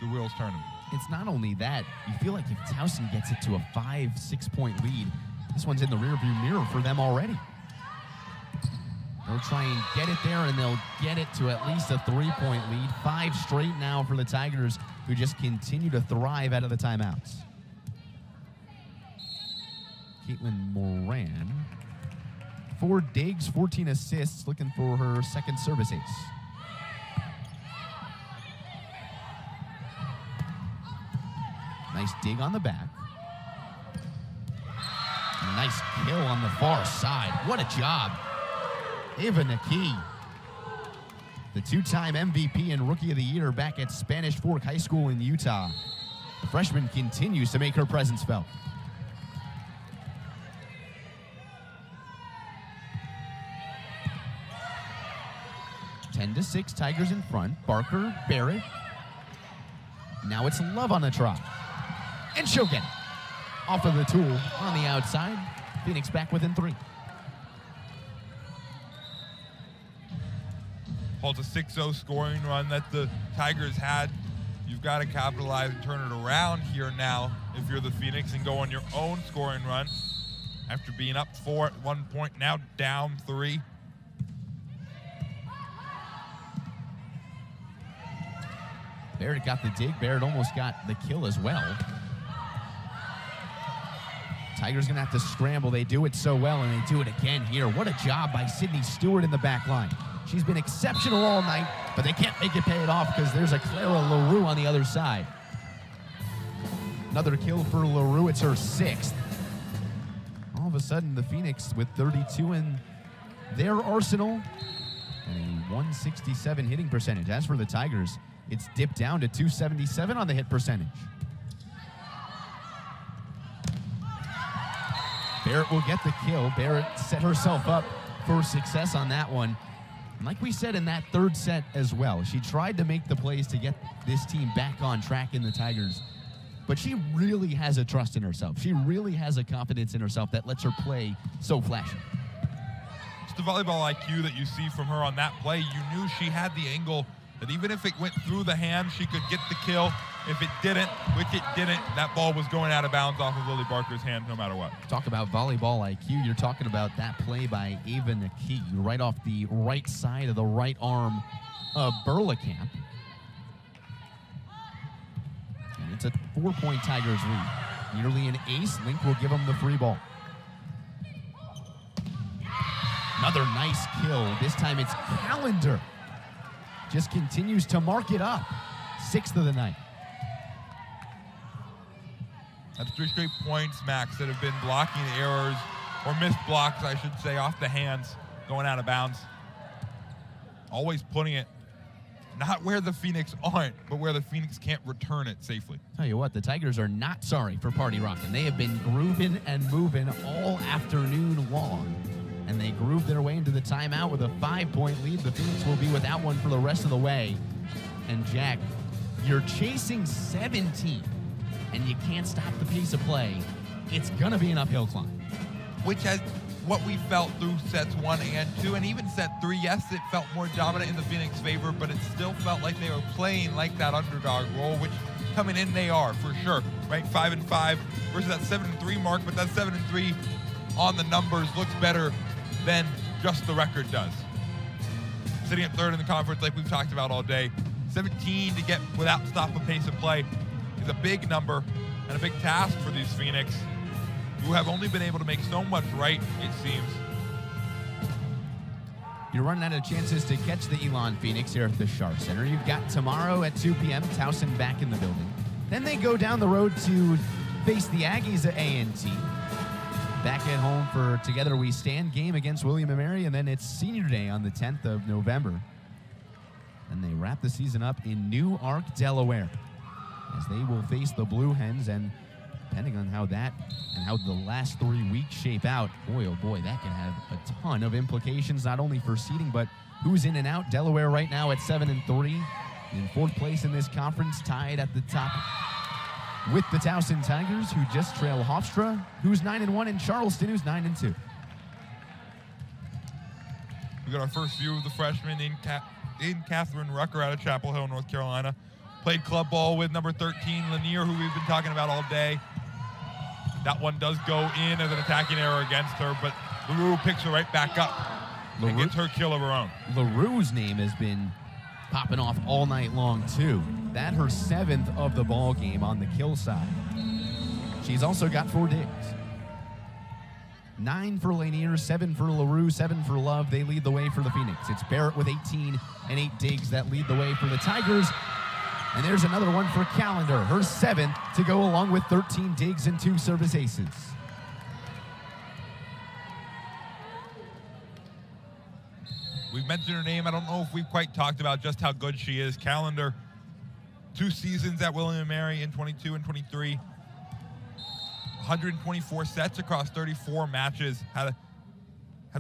the wheels turning. It's not only that. You feel like if Towson gets it to a 5-6 point lead, this one's in the rearview mirror for them already. They'll try and get it there, and they'll get it to at least a 3-point lead. 5 straight now for the Tigers, who just continue to thrive out of the timeouts. Kaitlyn Moran, 4 digs, 14 assists, looking for her second service ace. Nice dig on the back. And a nice kill on the far side. What a job. Ava Naki, the 2-time MVP and Rookie of the Year back at Spanish Fork High School in Utah. The freshman continues to make her presence felt. Ten to 6, Tigers in front. Barker, Barrett. Now it's Love on the try. and she'll get it. Off of the tool on the outside. Phoenix back within 3. Holds a 6-0 scoring run that the Tigers had. You've got to capitalize and turn it around here now if you're the Phoenix and go on your own scoring run after being up 4 at one point, now down 3. Barrett got the dig. Barrett almost got the kill as well. Tigers going to have to scramble. They do it so well, and they do it again here. What a job by Sydney Stewart in the back line. She's been exceptional all night, but they can't make it pay it off because there's a Clara LaRue on the other side. Another kill for LaRue. It's her 6th. All of a sudden, the Phoenix with 32 in their arsenal and a 167 hitting percentage. As for the Tigers, it's dipped down to 277 on the hit percentage. Barrett will get the kill. Barrett set herself up for success on that one. And like we said in that 3rd set as well, she tried to make the plays to get this team back on track in the Tigers. But she really has a trust in herself. She really has a confidence in herself that lets her play so flashy. It's the volleyball IQ that you see from her on that play. You knew she had the angle that even if it went through the hand, she could get the kill. If it didn't, which it didn't, that ball was going out of bounds off of Lily Barker's hand no matter what. Talk about volleyball IQ. You're talking about that play by Ava Naki right off the right side of the right arm of Burlekamp. And it's a 4-point Tigers lead. Nearly an ace. Link will give them the free ball. Another nice kill. This time it's Calendar. Just continues to mark it up. 6th of the night. That's 3 straight points, Max, that have been blocking errors, or missed blocks, I should say, off the hands, going out of bounds. Always putting it not where the Phoenix aren't, but where the Phoenix can't return it safely. Tell you what, the Tigers are not sorry for party rocking. They have been grooving and moving all afternoon long, and they groove their way into the timeout with a 5-point lead. The Phoenix will be without one for the rest of the way. And Jack, you're chasing 17, and you can't stop the pace of play. It's going to be an uphill climb. Which has what we felt through sets 1 and 2, and even set 3. Yes, it felt more dominant in the Phoenix favor, but it still felt like they were playing like that underdog role, which coming in they are, for sure. Ranked 5-5 versus that 7-3 mark, but that 7-3 on the numbers looks better than just the record does. Sitting at 3rd in the conference like we've talked about all day. 17 to get without stop a pace of play is a big number and a big task for these Phoenix, who have only been able to make so much right, it seems. You're running out of chances to catch the Elon Phoenix here at the Schar Center. You've got tomorrow at 2 p.m., Towson back in the building. Then they go down the road to face the Aggies at A&T. Back at home for Together We Stand game against William & Mary, and then it's Senior Day on the 10th of November. And they wrap the season up in Newark, Delaware, as they will face the Blue Hens. And depending on how that and how the last 3 weeks shape out, boy, oh boy, that can have a ton of implications, not only for seeding, but who's in and out. Delaware right now at 7-3, in 4th place in this conference, tied at the top with the Towson Tigers, who just trail Hofstra, who's 9-1, and Charleston, who's 9-2. We got our first view of the freshman in Catherine Rucker out of Chapel Hill, North Carolina. Played club ball with number 13, Lanier, who we've been talking about all day. That one does go in as an attacking error against her, but LaRue picks her right back up and gets her kill of her own. LaRue's name has been popping off all night long, too. That her 7th of the ball game on the kill side. She's also got 4 digs. 9 for Lanier, 7 for LaRue, 7 for Love. They lead the way for the Phoenix. It's Barrett with 18 and 8 digs that lead the way for the Tigers. And there's another one for Calendar, her 7th, to go along with 13 digs and 2 service aces. We've mentioned her name. I don't know if we've quite talked about just how good she is. Calendar, 2 seasons at William & Mary in 22 and 23. 124 sets across 34 matches. Had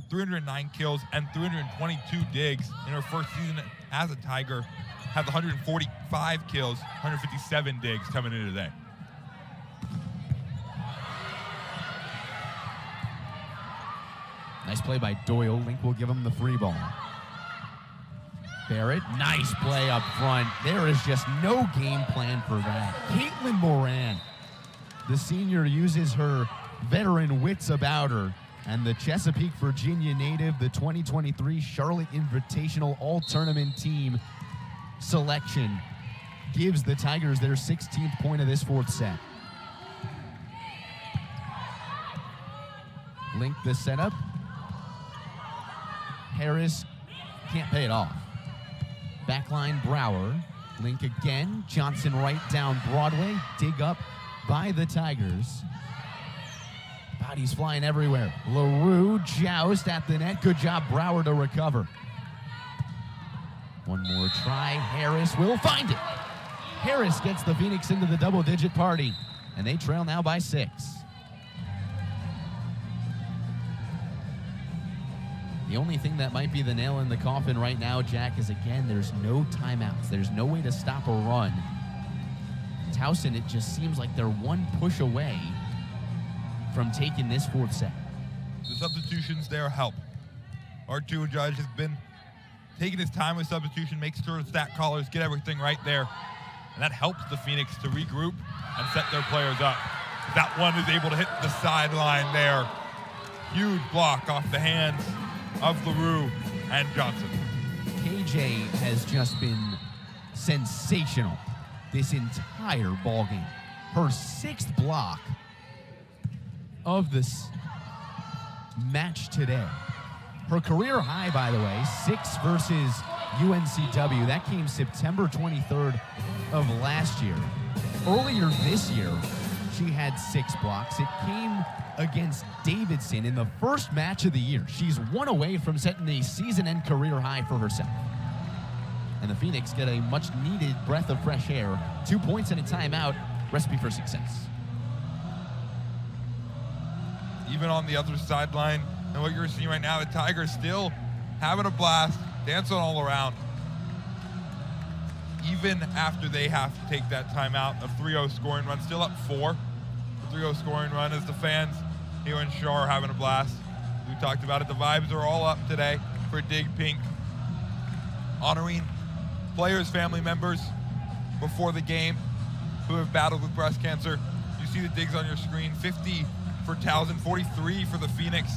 309 kills and 322 digs in her first season as a Tiger. Had 145 kills, 157 digs coming in today. Nice play by Doyle. Link will give him the free ball. Barrett, nice play up front. There is just no game plan for that. Kaitlyn Moran, the senior, uses her veteran wits about her. And the Chesapeake, Virginia native, the 2023 Charlotte Invitational All-Tournament team selection, gives the Tigers their 16th point of this fourth set. Link the setup. Harris can't pay it off. Backline Brower. Link again. Johnson right down Broadway. Dig up by the Tigers. Bodies flying everywhere. LaRue joust at the net. Good job, Brower, to recover. One more try. Harris will find it. Harris gets the Phoenix into the double-digit party, and they trail now by 6. The only thing that might be the nail in the coffin right now, Jack, is, again, there's no timeouts. There's no way to stop a run. Towson, it just seems like they're one push away from taking this fourth set. The substitutions there help. Our two judge has been taking his time with substitution, makes sure the stat callers get everything right there. And that helps the Phoenix to regroup and set their players up. That one is able to hit the sideline there. Huge block off the hands of LaRue and Johnson. KJ has just been sensational this entire ballgame. Her 6th block of this match today. Her career high, by the way, 6 versus UNCW. That came September 23rd of last year. Earlier this year, she had 6 blocks. It came against Davidson in the first match of the year. She's one away from setting a season-end career high for herself. And the Phoenix get a much-needed breath of fresh air. 2 points and a timeout. Recipe for success. Even on the other sideline, and what you're seeing right now, the Tigers still having a blast, dancing all around. Even after they have to take that timeout, a 3-0 scoring run, still up 4. The 3-0 scoring run as the fans here in Shaw are having a blast. We talked about it, the vibes are all up today for Dig Pink. Honoring players, family members before the game who have battled with breast cancer. You see the digs on your screen, 50 for Towson, 43 for the Phoenix.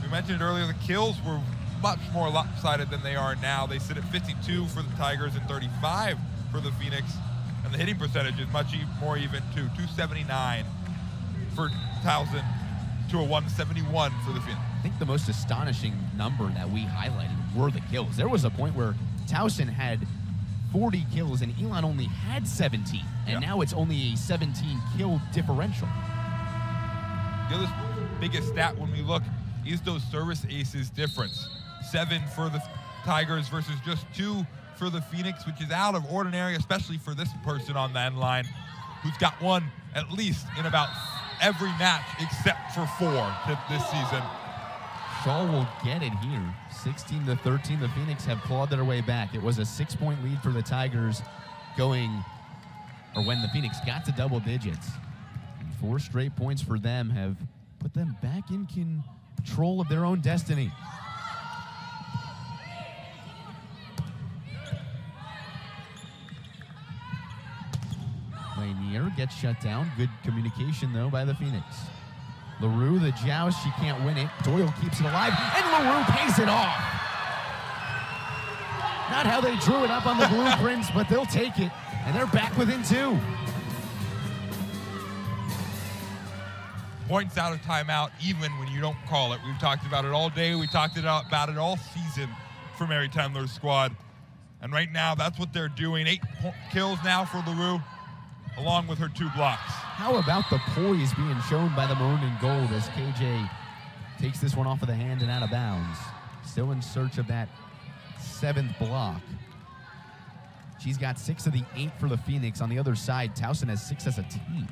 We mentioned earlier the kills were much more lopsided than they are now. They sit at 52 for the Tigers and 35 for the Phoenix. And the hitting percentage is much more even too. 279 for Towson to a 171 for the Phoenix. I think the most astonishing number that we highlighted were the kills. There was a point where Towson had 40 kills and Elon only had 17. And now it's only a 17 kill differential. The other biggest stat when we look is those service aces difference. 7 for the Tigers versus just 2 for the Phoenix, which is out of ordinary, especially for this person on the end line, who's got one at least in about every match except for 4 this season. Shaw will get it here. 16-13, the Phoenix have clawed their way back. It was a 6-point lead for the Tigers when the Phoenix got to double digits. And 4 straight points for them have put them back in control of their own destiny. Lanier gets shut down. Good communication, though, by the Phoenix. LaRue, the joust, she can't win it. Doyle keeps it alive, and LaRue pays it off. Not how they drew it up on the blueprints, but they'll take it, and they're back within 2. Points out of timeout, even when you don't call it. We've talked about it all day. We talked about it all season for Mary Tendler's squad. And right now, that's what they're doing. 8 kills now for LaRue, along with her 2 blocks. How about the poise being shown by the maroon and gold as KJ takes this one off of the hand and out of bounds. Still in search of that 7th block. She's got 6 of the 8 for the Phoenix. On the other side, Towson has 6 as a team.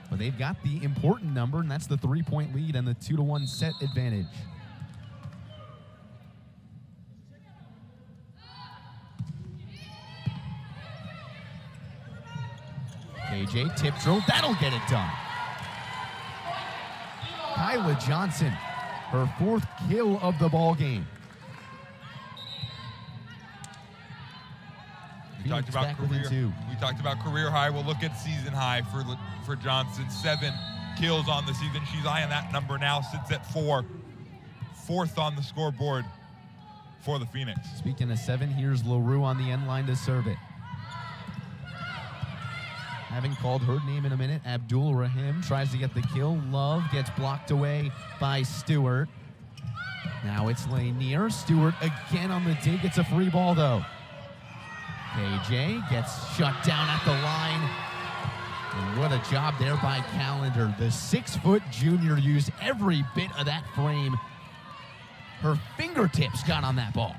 But they've got the important number, and that's the 3-point lead and the 2-1 set advantage. KJ tip drill, that'll get it done. Kyla Johnson her 4th kill of the ball game. We talked about career high. We'll look at season high for Johnson. 7 kills on the season. She's eyeing that number now. Sits at 4. 4th on the scoreboard for the Phoenix. Speaking of 7, here's LaRue on the end line to serve it. Haven't called her name in a minute. Abdul Rahim tries to get the kill. Love gets blocked away by Stewart. Now it's Lanier. Stewart again on the dig. It's a free ball, though. KJ gets shut down at the line. And what a job there by Calendar. The 6-foot junior used every bit of that frame. Her fingertips got on that ball.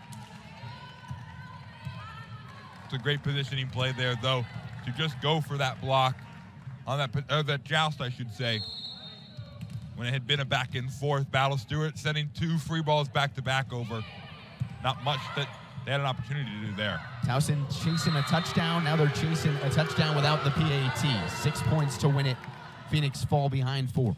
It's a great positioning play there, though, to just go for that block on that joust, I should say. When it had been a back and forth battle, Stewart sending 2 free balls back-to-back over. Not much that they had an opportunity to do there. Towson chasing a touchdown. Now they're chasing a touchdown without the PAT. 6 points to win it. Phoenix fall behind 4.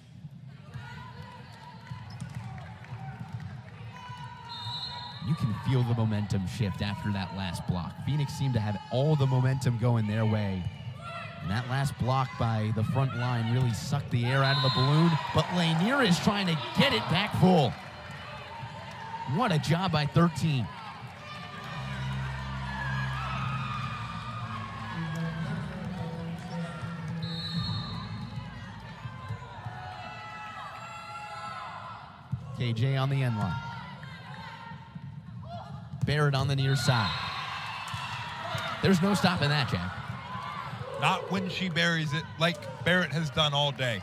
You can feel the momentum shift after that last block. Phoenix seemed to have all the momentum going their way. And that last block by the front line really sucked the air out of the balloon. But Lanier is trying to get it back full. What a job by 13. KJ on the end line. Barrett on the near side. There's no stopping that, Jack. Not when she buries it like Barrett has done all day.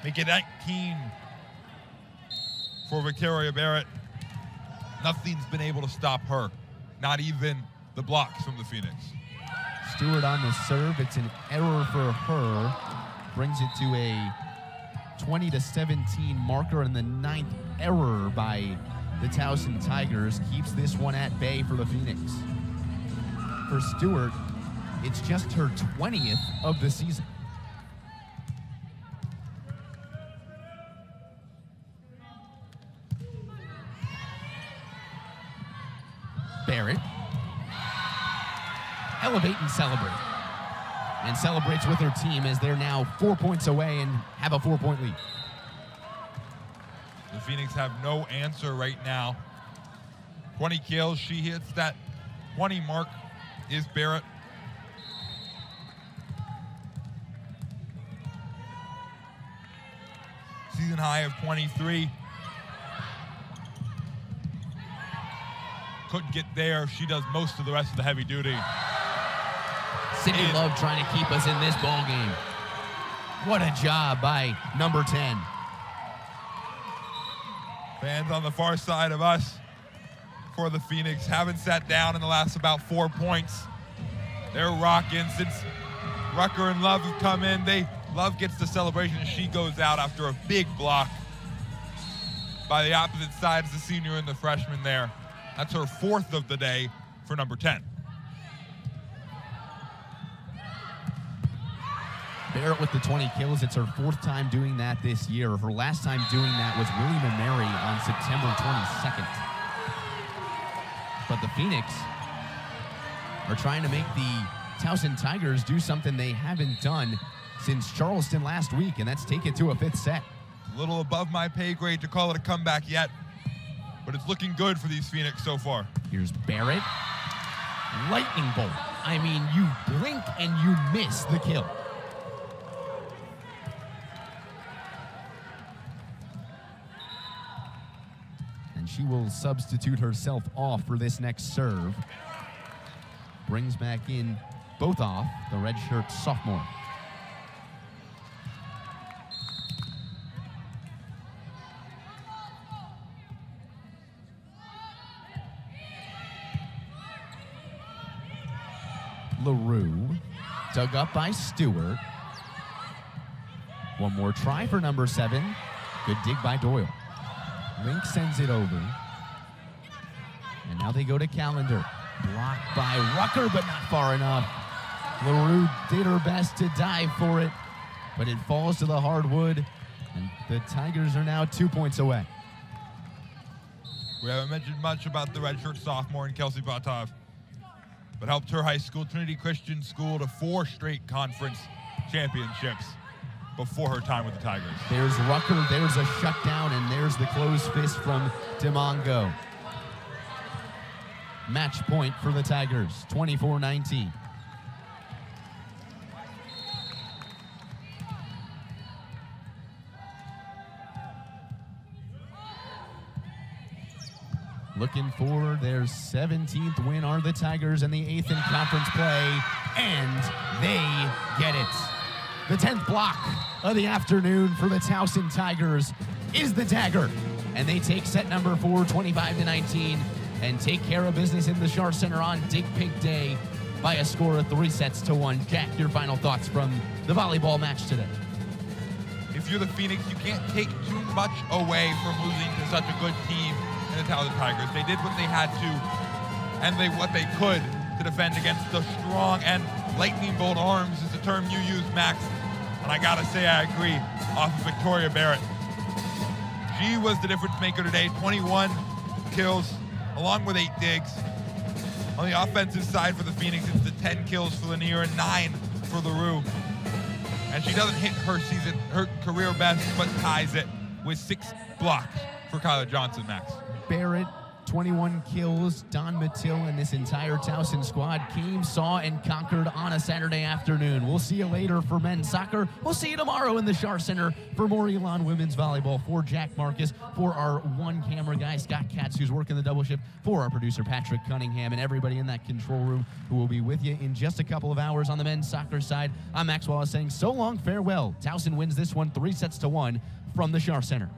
Make it 19 for Victoria Barrett. Nothing's been able to stop her. Not even the blocks from the Phoenix. Stewart on the serve. It's an error for her. Brings it to a 20-17 marker, and the 9th error by the Towson Tigers keeps this one at bay for the Phoenix. For Stewart, it's just her 20th of the season. Barrett. Elevate and celebrate. And celebrates with her team as they're now 4 points away and have a 4-point lead. The Phoenix have no answer right now. 20 kills. She hits that 20 mark is Barrett. Season high of 23. Couldn't get there. She does most of the rest of the heavy duty. Sydney Love trying to keep us in this ball game. What a job by number 10. Fans on the far side of us for the Phoenix haven't sat down in the last about 4 points. They're rocking since Rucker and Love have come in. Love gets the celebration and she goes out after a big block by the opposite side as the senior and the freshman there. That's her 4th of the day for number 10. Barrett with the 20 kills. It's her 4th time doing that this year. Her last time doing that was William and Mary on September 22nd. But the Phoenix are trying to make the Towson Tigers do something they haven't done since Charleston last week, and that's take it to a 5th set. A little above my pay grade to call it a comeback yet, but it's looking good for these Phoenix so far. Here's Barrett. Lightning bolt. I mean, you blink and you miss the kill. And she will substitute herself off for this next serve. Brings back in both off the redshirt sophomore. LaRue, dug up by Stewart. One more try for number 7. Good dig by Doyle. Link sends it over. And now they go to Calendar. Blocked by Rucker, but not far enough. LaRue did her best to dive for it, but it falls to the hardwood, and the Tigers are now 2 points away. We haven't mentioned much about the redshirt sophomore in Kelsey Batov, but helped her high school, Trinity Christian School, to 4 straight conference championships before her time with the Tigers. There's Rucker, there's a shutdown, and there's the closed fist from DeMongo. Match point for the Tigers, 24-19. Looking for their 17th win are the Tigers, and the 8th in conference play, and they get it. The 10th block of the afternoon for the Towson Tigers is the dagger, and they take set number 4, 25-19, and take care of business in the Shar Center on Dig Pink Day by a score of 3-1. Jack, your final thoughts from the volleyball match today? If you're the Phoenix, you can't take too much away from losing to such a good team in the Towson Tigers. They did what they had to, and what they could to defend against the strong and lightning bolt arms is the term you use, Max. And I gotta say, I agree, off of Victoria Barrett. She was the difference maker today. 21 kills, along with 8 digs. On the offensive side for the Phoenix, it's the 10 kills for Lanier and 9 for LaRue. And she doesn't hit her career best, but ties it with 6 blocks for Kaitlyn Johnson, Max. Barrett, 21 kills. Don Mattil and this entire Towson squad came, saw, and conquered on a Saturday afternoon. We'll see you later for men's soccer. We'll see you tomorrow in the Shar Center for more Elon women's volleyball. For Jack Marcus, for our one camera guy, Scott Katz, who's working the double shift, for our producer, Patrick Cunningham, and everybody in that control room who will be with you in just a couple of hours on the men's soccer side. I'm Max Wallace saying so long, farewell. Towson wins this one 3-1 from the Shar Center.